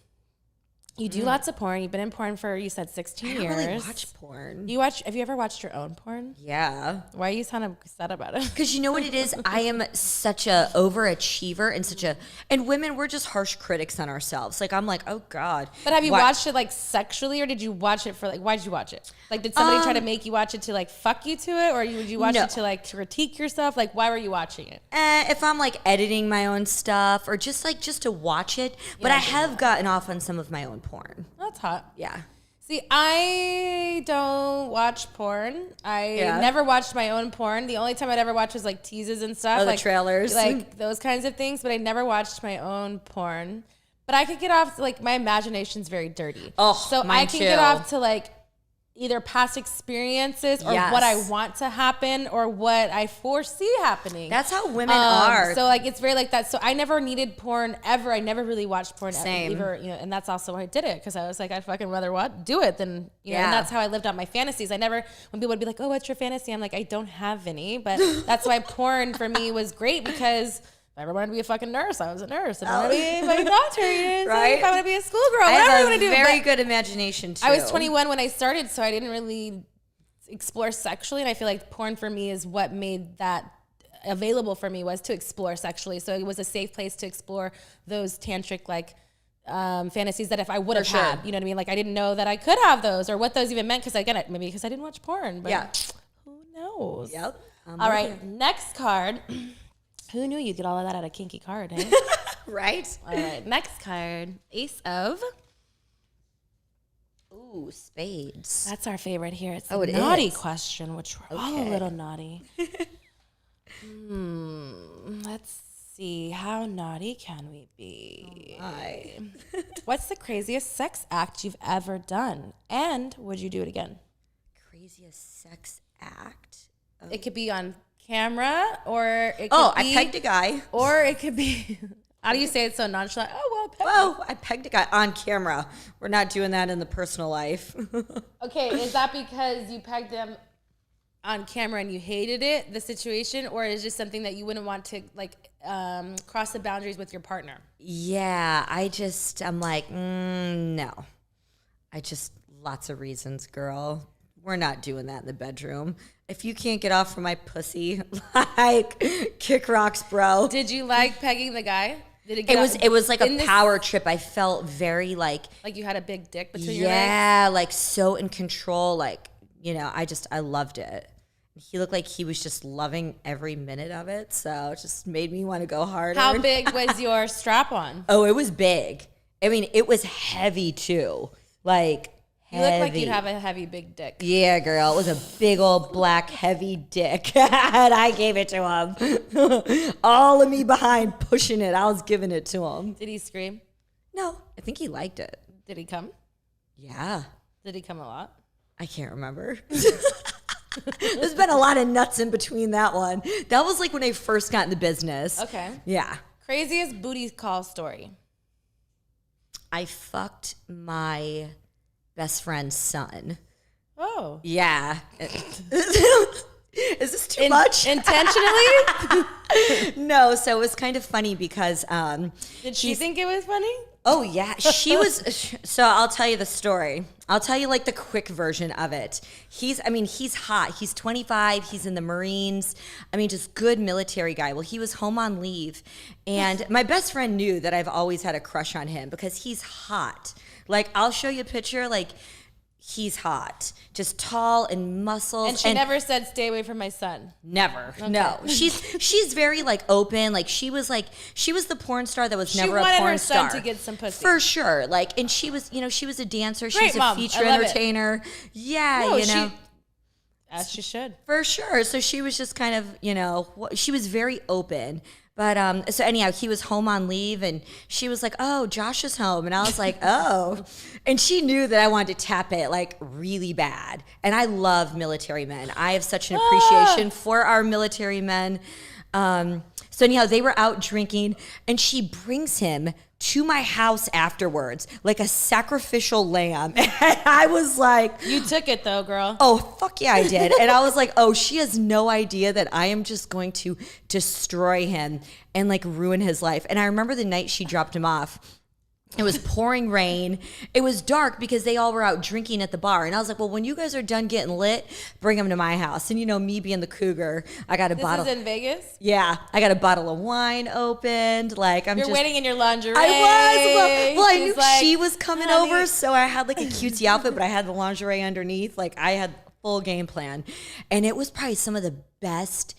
You do lots of porn. You've been in porn for, you said, 16 years. I don't really watch porn. Have you ever watched your own porn? Yeah. Why are you kind of upset about it? Because you know what it is? I am such a overachiever and and women, we're just harsh critics on ourselves. Like, I'm like, oh God. But have you watched it like sexually, or did you watch it for like, why did you watch it? Like, did somebody try to make you watch it to like fuck you to it? Or would you watch it to like to critique yourself? Like, why were you watching it? If I'm like editing my own stuff or just to watch it. But I have gotten off on some of my own porn. That's hot. Yeah. See, I don't watch porn. I never watched my own porn. The only time I'd ever watch was like teases and stuff. Oh, like trailers. Like those kinds of things, but I never watched my own porn. But I could get off, like, my imagination's very dirty. Oh, so I can get off to like either past experiences or what I want to happen or what I foresee happening. That's how women are. So like it's very like that. So I never needed porn ever. I never really watched porn ever, and that's also why I did it, because I was like, I'd fucking rather do it than and that's how I lived out my fantasies. I never, when people would be like, oh, what's your fantasy? I'm like, I don't have any, but that's why porn for me was great, because if I ever wanted to be a fucking nurse, I was a nurse. If I want to be a fucking doctor, right? If I want to be a schoolgirl, whatever I want to do. Very good imagination too. I was 21 when I started, so I didn't really explore sexually, and I feel like porn for me is what made that available for me, was to explore sexually. So it was a safe place to explore those tantric fantasies that if I would have had, you know what I mean? Like I didn't know that I could have those or what those even meant, because again, maybe because I didn't watch porn, but who knows? Yep. All right, next card. Who knew you'd get all of that out of kinky card, eh? Right? All right, next card. Ace of. Ooh, spades. That's our favorite here. It's Oh, a it naughty is. question, which we're all a Okay. little naughty. Let's see. How naughty can we be? Hi. What's the craziest sex act you've ever done? And would you do it again? Craziest sex act? It could be on camera, or it could Oh, be, I pegged a guy. or it could be. How do you say it so nonchalant? Oh, well, peg Whoa, I pegged a guy on camera. We're not doing that in the personal life. Okay, is that because you pegged them on camera and you hated it, the situation, or is it just something that you wouldn't want to cross the boundaries with your partner? Yeah, I'm like, no. Lots of reasons, girl. We're not doing that in the bedroom. If you can't get off from my pussy, like, kick rocks, bro. Did you like pegging the guy? Did It was like a power trip. I felt very like you had a big dick between your legs? yeah, like so in control. Like, I loved it. He looked like he was just loving every minute of it. So it just made me want to go harder. How big was your strap on? Oh, it was big. I mean, it was heavy too. Like, You look like you'd have a heavy, big dick. yeah, girl. It was a big old black heavy dick. And I gave it to him. All of me behind pushing it. I was giving it to him. Did he scream? No, I think he liked it. Did he come? Yeah. Did he come a lot? I can't remember. There's been a lot of nuts in between that one. That was like when I first got in the business. Okay. Yeah. Craziest booty call story. I fucked my best friend's son. Oh. Yeah. Is this too much? Intentionally? No, so it was kind of funny because Did she think it was funny? oh yeah, she was so I'll tell you the story. I'll tell you like the quick version of it. He's hot. He's 25, he's in the Marines. I mean, just good military guy. Well, he was home on leave, and my best friend knew that I've always had a crush on him because he's hot. Like, I'll show you a picture, like, he's hot. Just tall and muscles. And she never said, stay away from my son. Never. Okay. No. She's very like open. Like she was the porn star that was never a porn star. She wanted her son to get some pussy. For sure. Like, and she was a dancer. She Great, was a Mom. feature entertainer. Yeah, As she should. For sure. So she was just kind of, she was very open. But so anyhow, he was home on leave, and she was like, "Oh, Josh is home," and I was like, "Oh," and she knew that I wanted to tap it like really bad. And I love military men. I have such an appreciation for our military men. So anyhow, they were out drinking, and she brings him to my house afterwards, like a sacrificial lamb. And I was like, you took it though, girl. Oh, fuck yeah, I did. And I was like, oh, she has no idea that I am just going to destroy him and like ruin his life. And I remember the night she dropped him off. It was pouring rain. It was dark because they all were out drinking at the bar. And I was like, well, when you guys are done getting lit, bring them to my house. And me being the cougar, I got a bottle. This is in Vegas? Yeah. I got a bottle of wine opened. Like, You're waiting in your lingerie. I was. Well, I knew like, she was coming over. So I had like a cutesy outfit, but I had the lingerie underneath. Like, I had full game plan. And it was probably some of the best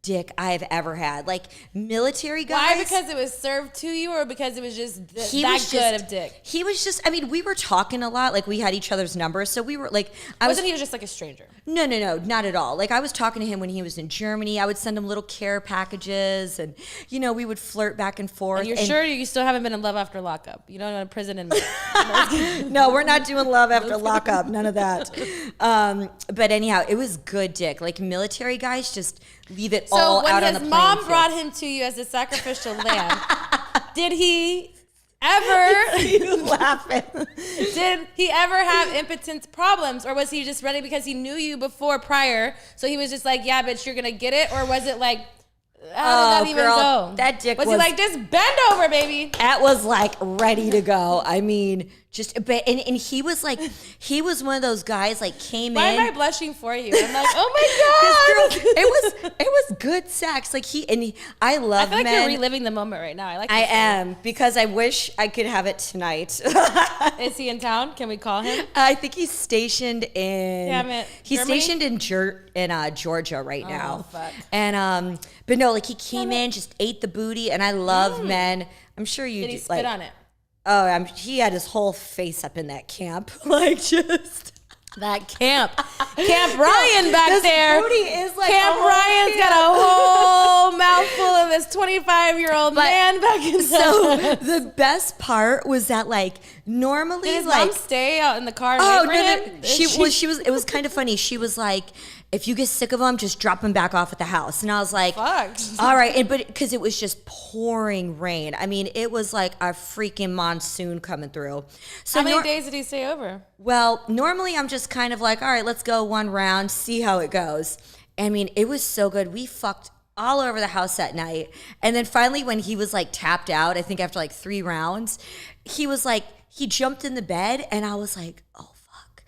dick I've ever had. Like, military guys. Why? Because it was served to you, or because it was just that good of dick? He was just, we were talking a lot. Like, we had each other's numbers. So we were like, he was just like a stranger? No, not at all. Like, I was talking to him when he was in Germany. I would send him little care packages, and, we would flirt back and forth. And you're sure you still haven't been in love after lockup? You don't know, prison and No, we're not doing love after lockup. None of that. But anyhow, it was good dick. Like, military guys just leave it all out on the playing field. So when his mom brought him to you as a sacrificial lamb, did he ever you laughing? Did he ever have impotence problems, or was he just ready because he knew you prior? So he was just like, yeah, bitch, you're gonna get it, or was it like, how did that even go? That dick was he like, just bend over, baby? That was like ready to go. I mean, and he was like, he was one of those guys like came Why in. am I blushing for you? I'm like, oh my god, girl, it was good sex. Like I love I feel like men. you're reliving the moment right now. I am because I wish I could have it tonight. Is he in town? Can we call him? I think he's stationed in. Damn it. He's Germany? stationed in Georgia right now. Oh, fuck. And but no, like he came in, just ate the booty, and I love men. I'm sure you Did do. he spit on it? Oh, he had his whole face up in that camp, like just. That Camp Ryan back this there. booty is like Camp Ryan's got a whole mouthful of this 25-year-old man back in So there. the best part was that like normally Did his like mom stay out in the car and oh wait for no, him? she was it was kind of funny. She was like, if you get sick of him, just drop him back off at the house. And I was like, Fuck. all right. But because it was just pouring rain. I mean, it was like a freaking monsoon coming through. So How many days did he stay over? Well, normally I'm just kind of like, all right, let's go one round, see how it goes. I mean, it was so good. We fucked all over the house that night. And then finally when he was like tapped out, I think after like 3 rounds, he was like, he jumped in the bed and I was like, oh,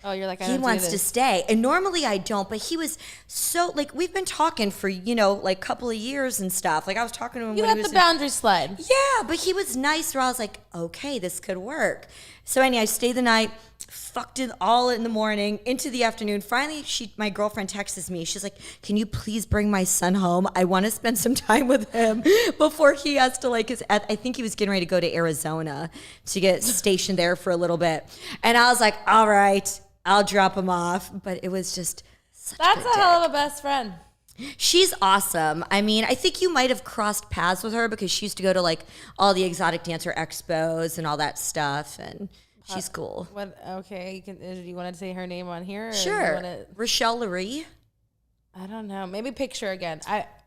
Oh, you're like, he wants to stay. And normally I don't, but he was so, like, we've been talking for, like, a couple of years and stuff. Like, I was talking to him You when let he was the boundaries slide. Yeah, but he was nice where I was like, okay, this could work. So anyway, I stayed the night, fucked it all in the morning, into the afternoon. Finally, my girlfriend texts me. She's like, can you please bring my son home? I want to spend some time with him before he has to I think he was getting ready to go to Arizona to get stationed there for a little bit. And I was like, all right, I'll drop him off. But it was just such That's a hell of a best friend. She's awesome. I mean, I think you might have crossed paths with her because she used to go to like all the exotic dancer expos and all that stuff, and she's cool. What? Okay, do you want to say her name on here? Or Sure. You wanna, Richelle-Ryan. I don't know. Maybe picture again.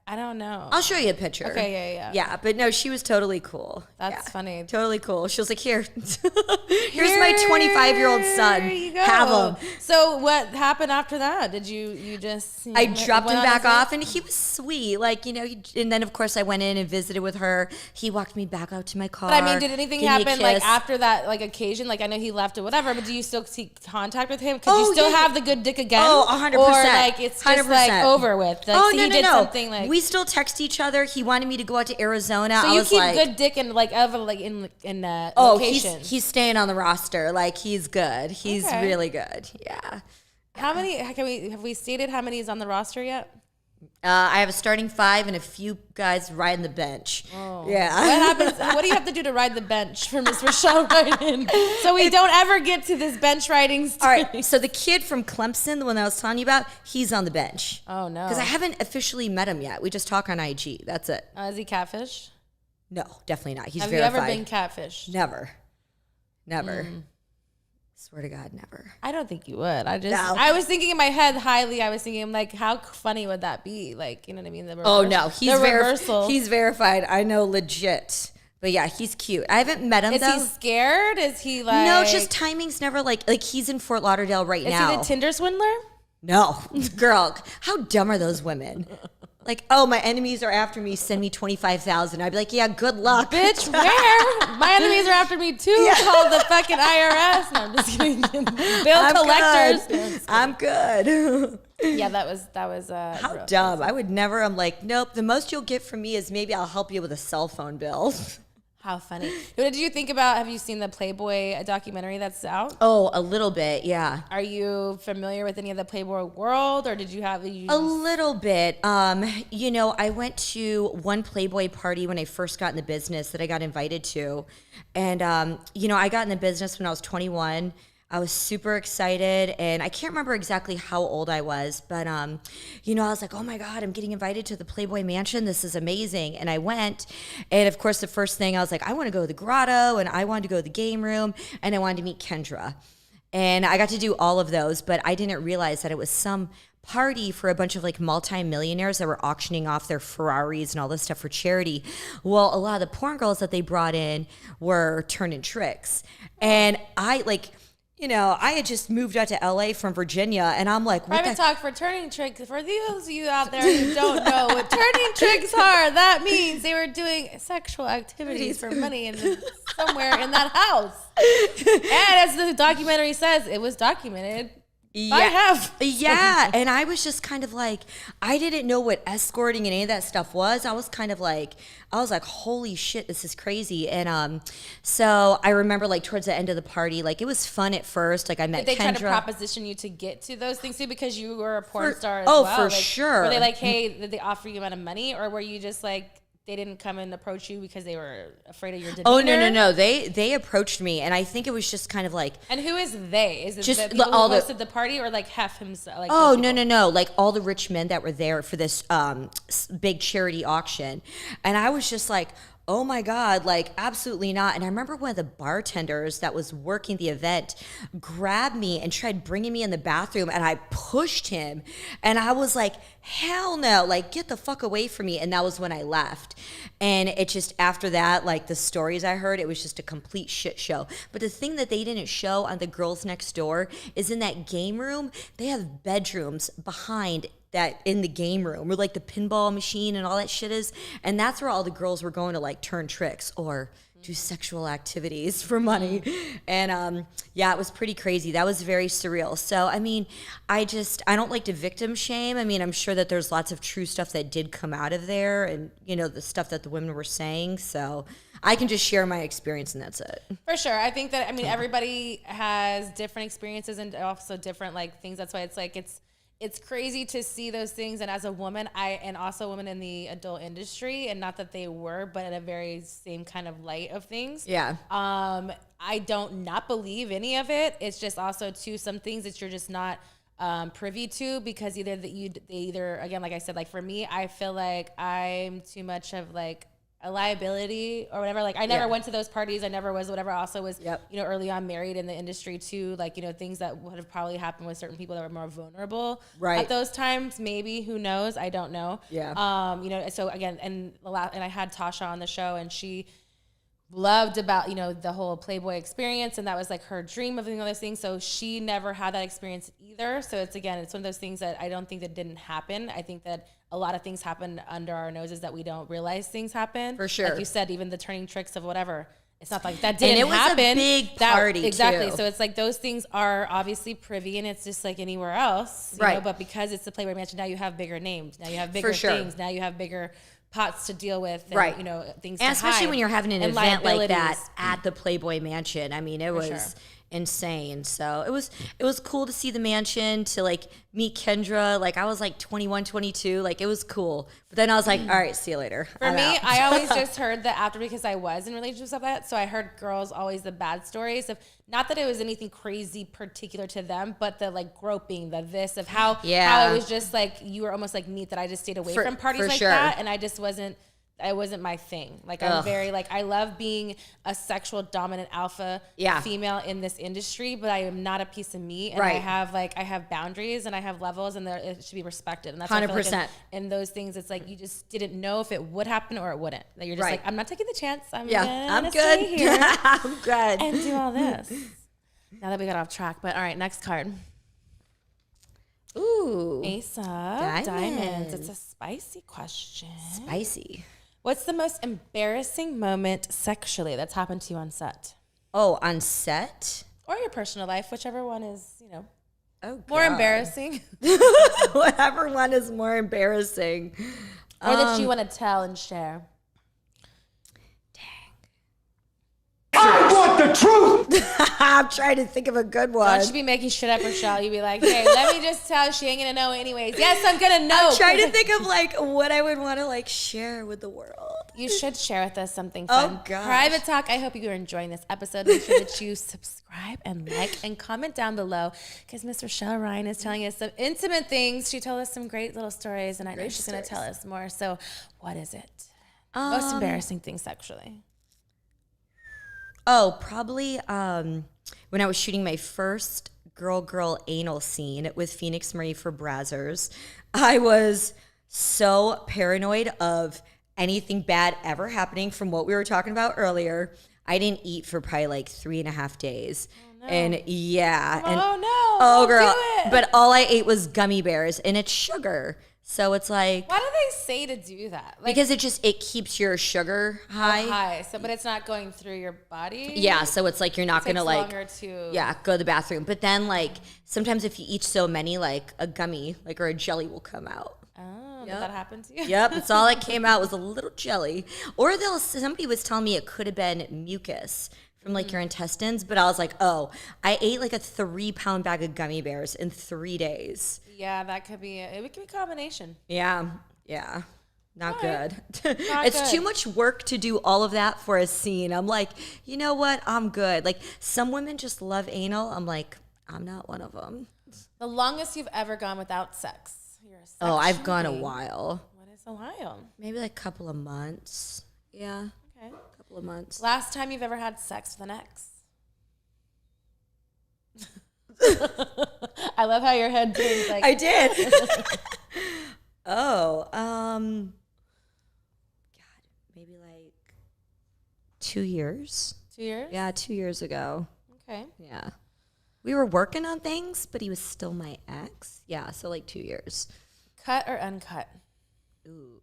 I don't know. I'll show you a picture. Okay, yeah. Yeah, but no, she was totally cool. That's funny. Totally cool. She was like, here's my 25-year-old son. There you go. Have him. So what happened after that? Did you just? I dropped him went on back his off, way? and he was sweet. Like, and then, of course, I went in and visited with her. He walked me back out to my car. But I mean, did anything gave me a happen like kiss. after that like occasion? Like I know he left or whatever, but do you still keep contact with him? Could you still have the good dick again? Oh, 100%. Or like it's just like 100%. over with? Like, Oh, so no, he no, did no. something like. We still text each other. He wanted me to go out to Arizona. So I you was keep like, good dick in like ever like in location. he's staying on the roster. Like, he's good. He's Okay. really good. Yeah. How many? Have we stated how many is on the roster yet? I have a starting 5 and a few guys riding the bench. Oh. Yeah. What happens? What do you have to do to ride the bench for Miss Richelle-Ryan? So we don't ever get to this bench riding story. All right. So the kid from Clemson, the one that I was telling you about, he's on the bench. Oh no. Because I haven't officially met him yet. We just talk on IG. That's it. Is he catfish? No, definitely not. He's Have verified. you ever been catfish? Never. Swear to God, never. I don't think you would. I was thinking in my head highly. I was thinking like, how funny would that be? Like, you know what I mean? Oh no, he's reversal. He's verified. I know legit. But yeah, he's cute. I haven't met him Is though. he scared? Is he like? No, just timing's never like he's in Fort Lauderdale right now. Is he the Tinder swindler? No, girl, how dumb are those women? Like, oh, my enemies are after me. Send me 25,000. I'd be like, yeah, good luck, Bitch, where? My enemies are after me too. Yeah. Called the fucking IRS. No, I'm just kidding. Bill collectors. Good. I'm good. Yeah, that was. How real. dumb. I would never. I'm like, nope. The most you'll get from me is maybe I'll help you with a cell phone bill. How funny. What did you think about? Have you seen the Playboy documentary that's out? Oh, a little bit, yeah. Are you familiar with any of the Playboy world, or did you have A little bit. I went to one Playboy party when I first got in the business that I got invited to. And, I got in the business when I was 21. I was super excited, and I can't remember exactly how old I was, but, I was like, oh my God, I'm getting invited to the Playboy Mansion. This is amazing. And I went, and of course, the first thing I was like, I want to go to the grotto, and I wanted to go to the game room, and I wanted to meet Kendra. And I got to do all of those, but I didn't realize that it was some party for a bunch of like multi-millionaires that were auctioning off their Ferraris and all this stuff for charity. Well, a lot of the porn girls that they brought in were turning tricks. And you know, I had just moved out to LA from Virginia, and I'm like, what Private talk for turning tricks. For those of you out there who don't know what turning tricks are, that means they were doing sexual activities for money somewhere in that house. And as the documentary says, it was documented. Yeah, and I was just kind of like, I didn't know what escorting and any of that stuff was. I was like, holy shit, this is crazy. And so I remember like towards the end of the party, like it was fun at first. Like I met Kendra. Did they try to proposition you to get to those things too because you were a porn star as well? Oh, for sure. Were they like, hey, did they offer you amount of money, or were you just like, they didn't come and approach you because they were afraid of your demeanor? Oh, no. They approached me, and I think it was just kind of like... And who is they? Is it just the people who hosted the party, or like Hef himself? Like oh, no. Like all the rich men that were there for this big charity auction. And I was just like... oh my God, like absolutely not. And I remember one of the bartenders that was working the event grabbed me and tried bringing me in the bathroom, and I pushed him, and I was like, hell no, like get the fuck away from me. And that was when I left. And it just, after that, like the stories I heard, it was just a complete shit show. But the thing that they didn't show on the Girls Next Door is in that game room, they have bedrooms behind that in the game room where like the pinball machine and all that shit is, and that's where all the girls were going to like turn tricks or do sexual activities for money. And yeah, it was pretty crazy. That was very surreal. So I mean, I don't like to victim shame. I mean, I'm sure that there's lots of true stuff that did come out of there, and you know, the stuff that the women were saying. So I can just share my experience, and that's it. For sure. I think that, I mean, everybody has different experiences and also different like things. That's why it's like, it's crazy to see those things. And as a woman, and also a woman in the adult industry, and not that they were, but in a very same kind of light of things. Yeah. I don't not believe any of it. It's just also too, some things that you're just not privy to, because either again, like I said, like for me, I feel like I'm too much of like a liability or whatever. Like I never went to those parties. I never was whatever. I also was, you know, early on married in the industry too. Like, you know, things that would have probably happened with certain people that were more vulnerable at those times. Maybe, who knows? I don't know. Yeah. You know, so again, and I had Tasha on the show, and she loved about, you know, the whole Playboy experience, and that was like her dream of doing all those things. So she never had that experience either. So it's one of those things that I don't think that didn't happen. I think that a lot of things happen under our noses that we don't realize things happen. For sure. Like you said, even the turning tricks of whatever. It's not like that didn't happen. And it was a big party, exactly. Too. So it's like those things are obviously privy, and it's just like anywhere else. You know? But because it's the Playboy Mansion, now you have bigger names. Now you have bigger things. Now you have bigger pots to deal with, and, you know, things and to especially hide, when you're having an event like that at the Playboy Mansion. I mean, it was insane. So it was cool to see the mansion, to like meet Kendra. Like I was like 21, 22. Like it was cool. But then I was like, all right, see you later. For me, I always just heard that after, because I was in relationships like that. So I heard girls always the bad stories of, not that it was anything crazy particular to them, but the like groping, the this of how it was just like, you were almost like neat, that I just stayed away from parties like that. And I just wasn't my thing. Like I'm very like, I love being a sexual dominant alpha female in this industry, but I am not a piece of meat. And I have boundaries, and I have levels, and it should be respected. And that's 100%. Like in those things, it's like, you just didn't know if it would happen or it wouldn't. That you're just like, I'm not taking the chance. I'm good. Stay here I'm good. And do all this. Now that we got off track, but all right, next card. Ooh. Ace of Diamonds. It's a spicy question. Spicy. What's the most embarrassing moment sexually that's happened to you on set? Oh, on set? Or your personal life, whichever one is, you know, more embarrassing. Whatever one is more embarrassing. Or that you want to tell and share. I want the truth. I'm trying to think of a good one. Don't you be making shit up, Richelle. You be like, hey, let me just tell. She ain't gonna know anyways. Yes, I'm gonna know. I'm trying to think of like what I would want to like share with the world. You should share with us something fun. Oh gosh. Private talk. I hope you are enjoying this episode. Make sure that you subscribe and like and comment down below, because Miss Richelle-Ryan is telling us some intimate things. She told us some great little stories, and I know she's gonna tell us more. So, what is it? Most embarrassing thing sexually? Oh, probably when I was shooting my first girl anal scene with Phoenix Marie for Brazzers. I was so paranoid of anything bad ever happening, from what we were talking about earlier. I didn't eat for probably like 3.5 days. Oh, No. And yeah. And, oh no. Oh, Don't girl. do it. But all I ate was gummy bears, and it's sugar. So it's like. Why do they say to do that? Like, Because it keeps your sugar high. high. So, but it's not going through your body. Yeah, so it's like you're not gonna like longer to go to the bathroom. But then like sometimes if you eat so many, like a gummy, like or a jelly will come out. Oh, did that happen to you? Yep, that's all that came out was a little jelly. Or somebody was telling me it could have been mucus from like your intestines, but I was like, oh, I ate like a 3-pound bag of gummy bears in 3 days. Yeah, that could be it. Could be a combination. Yeah. Not All good. right. It's good. too much work to do all of that for a scene. I'm like, you know what? I'm good. Like some women just love anal. I'm like, I'm not one of them. The longest you've ever gone without sex? You're a Oh, I've gone a being. while. What is a while? Maybe like a couple of months. Yeah. Okay. A couple of months. Last time you've ever had sex with an ex? I love how your head turns like I did. Oh, God, maybe like 2 years. 2 years? Yeah, 2 years ago. Okay. Yeah. We were working on things, but he was still my ex. Yeah, so like 2 years. Cut or uncut? Ooh.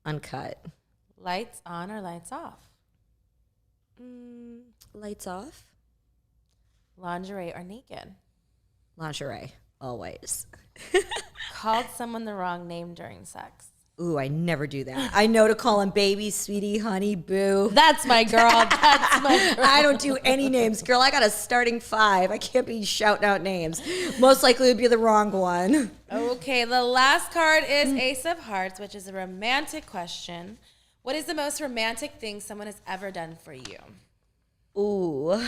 Uncut. Lights on or lights off? Lights off. Lingerie or naked? Lingerie, always. Called someone the wrong name during sex? Ooh, I never do that. I know to call him baby, sweetie, honey, boo. That's my girl. That's my girl. I don't do any names, girl. I got a starting 5. I can't be shouting out names. Most likely it would be the wrong one. Okay, the last card is Ace of Hearts, which is a romantic question. What is the most romantic thing someone has ever done for you? Ooh,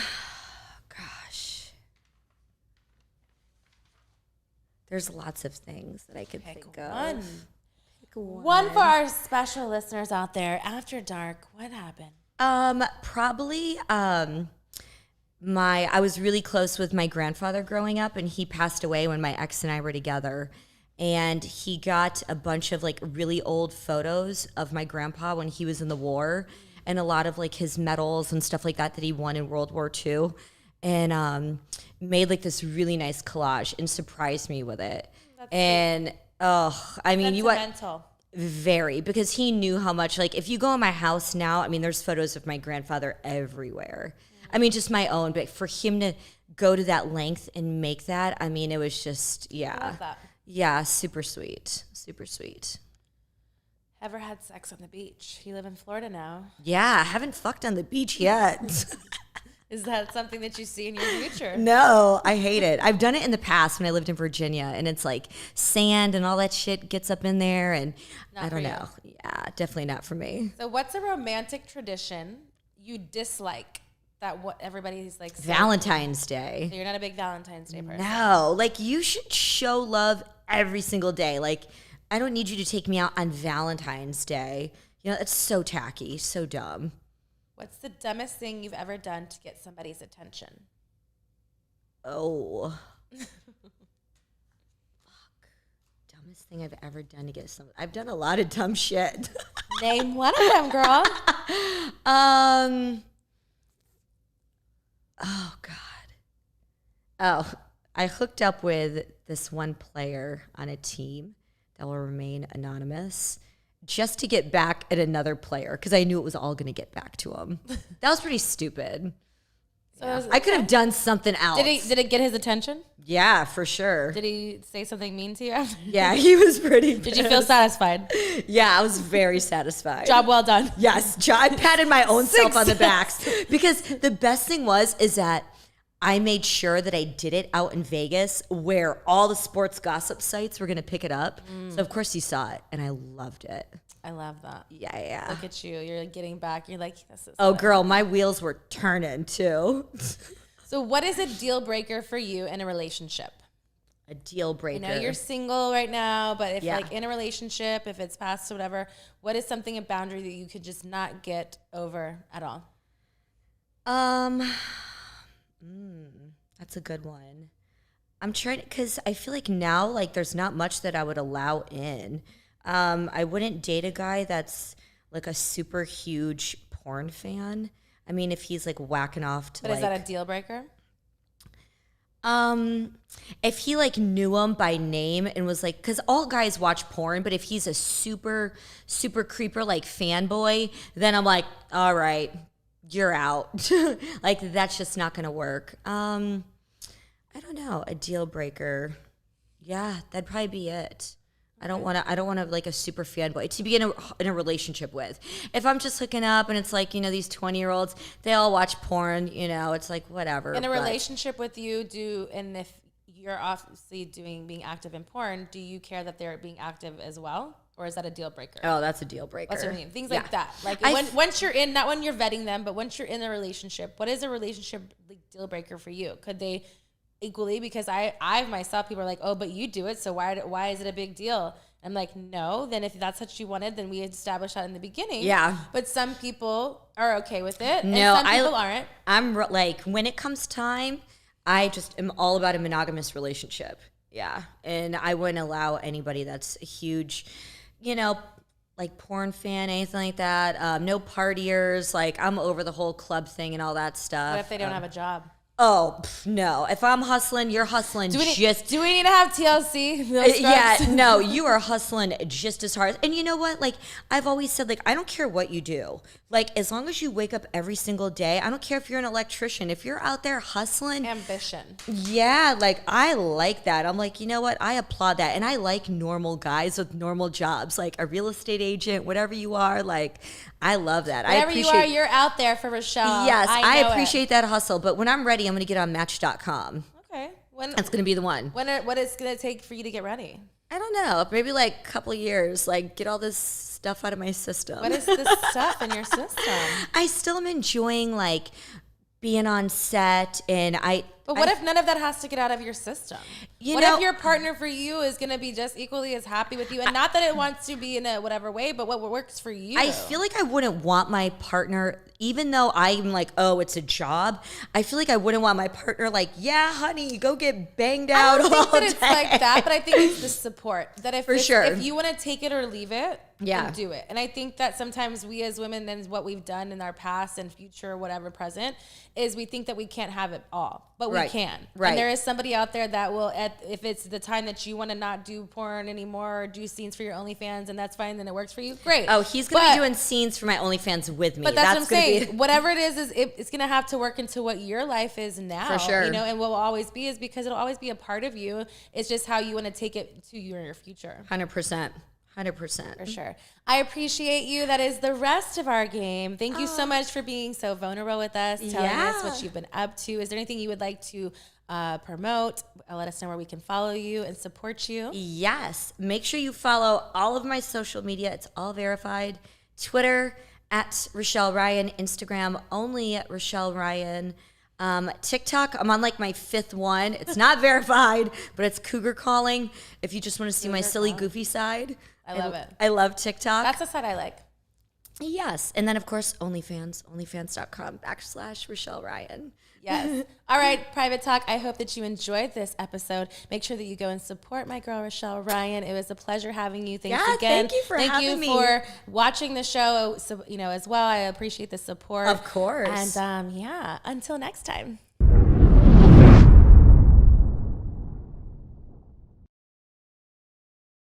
gosh. There's lots of things that I could think of. Pick One for our special listeners out there. After dark, what happened? Probably I was really close with my grandfather growing up, and he passed away when my ex and I were together. And he got a bunch of like really old photos of my grandpa when he was in the war, and a lot of like his medals and stuff like that he won in World War II, and made like this really nice collage and surprised me with it. And I mean, you Sentimental. very, because he knew how much, like if you go in my house now, I mean, there's photos of my grandfather everywhere. I mean, just my own, but for him to go to that length and make that, I mean, it was just, yeah. I love that. Yeah, super sweet. Super sweet. Ever had sex on the beach? You live in Florida now. Yeah, I haven't fucked on the beach yet. Is that something that you see in your future? No, I hate it. I've done it in the past when I lived in Virginia, and it's like sand and all that shit gets up in there, and Not I don't for know. Yeah, definitely not for me. So what's a romantic tradition you dislike that what everybody's like saying? Valentine's Day. So you're not a big Valentine's Day person. No, like you should show love every single day. Like I don't need you to take me out on Valentine's Day. You know, it's so tacky, so dumb. What's the dumbest thing you've ever done to get somebody's attention? Oh. Fuck. Dumbest thing I've ever done to get some. I've done a lot of dumb shit. Name one of them, girl. Oh God. Oh, I hooked up with this one player on a team that will remain anonymous just to get back at another player because I knew it was all going to get back to him. That was pretty stupid. So I could have done something else. Did it get his attention? Yeah, for sure. Did he say something mean to you after? Yeah, he was pretty pissed. Did you feel satisfied? Yeah, I was very satisfied. Job well done. Yes, I patted my own self on the back because the best thing is that I made sure that I did it out in Vegas where all the sports gossip sites were going to pick it up. So of course you saw it and I loved it. I love that. Yeah. Look at you. You're getting back. You're like, this is Oh fun. girl, my wheels were turning too. So what is a deal breaker for you in a relationship? A deal breaker. I know you're single right now, but if Yeah. like in a relationship, if it's past or whatever, what is something, a boundary that you could just not get over at all? That's a good one. I'm trying because I feel like now like there's not much that I would allow in. I wouldn't date a guy that's like a super huge porn fan. I mean, if he's like whacking off to But is that a deal breaker? If he like knew him by name and was like, because all guys watch porn, but if he's a super creeper like fanboy, then I'm like, all right, you're out. Like that's just not gonna work. I don't know, a deal breaker. Yeah, that'd probably be it. I don't want to like a super fanboy to be in a relationship with. If I'm just hooking up and it's like, these 20-year-olds, they all watch porn, it's like whatever. In a relationship with you, and if you're obviously being active in porn, do you care that they're being active as well? Or is that a deal breaker? Oh, that's a deal breaker. That's what I mean. Things like that. Like once you're in, not when you're vetting them, but once you're in the relationship, what is a relationship deal breaker for you? Could they equally, because I myself, people are like, oh, but you do it, so why is it a big deal? I'm like, no, then if that's what you wanted, then we established that in the beginning. Yeah. But some people are okay with it, and some people aren't. I'm like, when it comes time, I just am all about a monogamous relationship. Yeah. And I wouldn't allow anybody that's a huge, like porn fan, anything like that. No partiers. Like, I'm over the whole club thing and all that stuff. What if they don't have a job? Oh, no. If I'm hustling, you're hustling do we need to have TLC? Yeah, no, you are hustling just as hard. And you know what? Like, I've always said, like, I don't care what you do. Like, as long as you wake up every single day, I don't care if you're an electrician. If you're out there hustling. Ambition. Yeah, like, I like that. I'm like, you know what? I applaud that. And I like normal guys with normal jobs, like a real estate agent, whatever you are. Like, I love that. Whatever you are, you're out there for Richelle. Yes, I appreciate that hustle. But when I'm ready, I'm going to get on Match.com. Okay. That's going to be the one. What is going to take for you to get ready? I don't know. Maybe like a couple of years. Like, get all this stuff out of my system. What is this stuff in your system? I still am enjoying like being on set, and But what if none of that has to get out of your system? What if your partner for you is going to be just equally as happy with you? And not that it wants to be in a whatever way, but what works for you? I feel like I wouldn't want my partner, even though I'm like, oh, it's a job. I feel like I wouldn't want my partner like, yeah, honey, go get banged out all day. I don't think that it's like that, but I think it's the support. That if you want to take it or leave it, then do it. And I think that sometimes we as women, then what we've done in our past and future, whatever present, is we think that we can't have it all, but we can. Right. And there is somebody out there that will, if it's the time that you want to not do porn anymore or do scenes for your OnlyFans, and that's fine, then it works for you, great. Oh, he's going to be doing scenes for my OnlyFans with me. But that's what I'm saying. Whatever it is it's going to have to work into what your life is now. For sure. And what will always be is because it'll always be a part of you. It's just how you want to take it to your future. 100%. 100%. For sure. I appreciate you. That is the rest of our game. Thank you so much for being so vulnerable with us, telling us what you've been up to. Is there anything you would like to promote? Let us know where we can follow you and support you. Yes. Make sure you follow all of my social media. It's all verified. Twitter at Richelle-Ryan. Instagram only at Richelle-Ryan. TikTok, I'm on like my 5th one. It's not verified, but it's Cougar Calling. If you just want to see my silly, goofy side. I love it. I love TikTok. That's the side I like. Yes. And then, of course, OnlyFans, onlyfans.com/Richelle-Ryan. Yes. All right, Private Talk. I hope that you enjoyed this episode. Make sure that you go and support my girl, Richelle-Ryan. It was a pleasure having you. Thanks again. Thank you for having me. Thank you for watching the show, as well. I appreciate the support. Of course. And, until next time.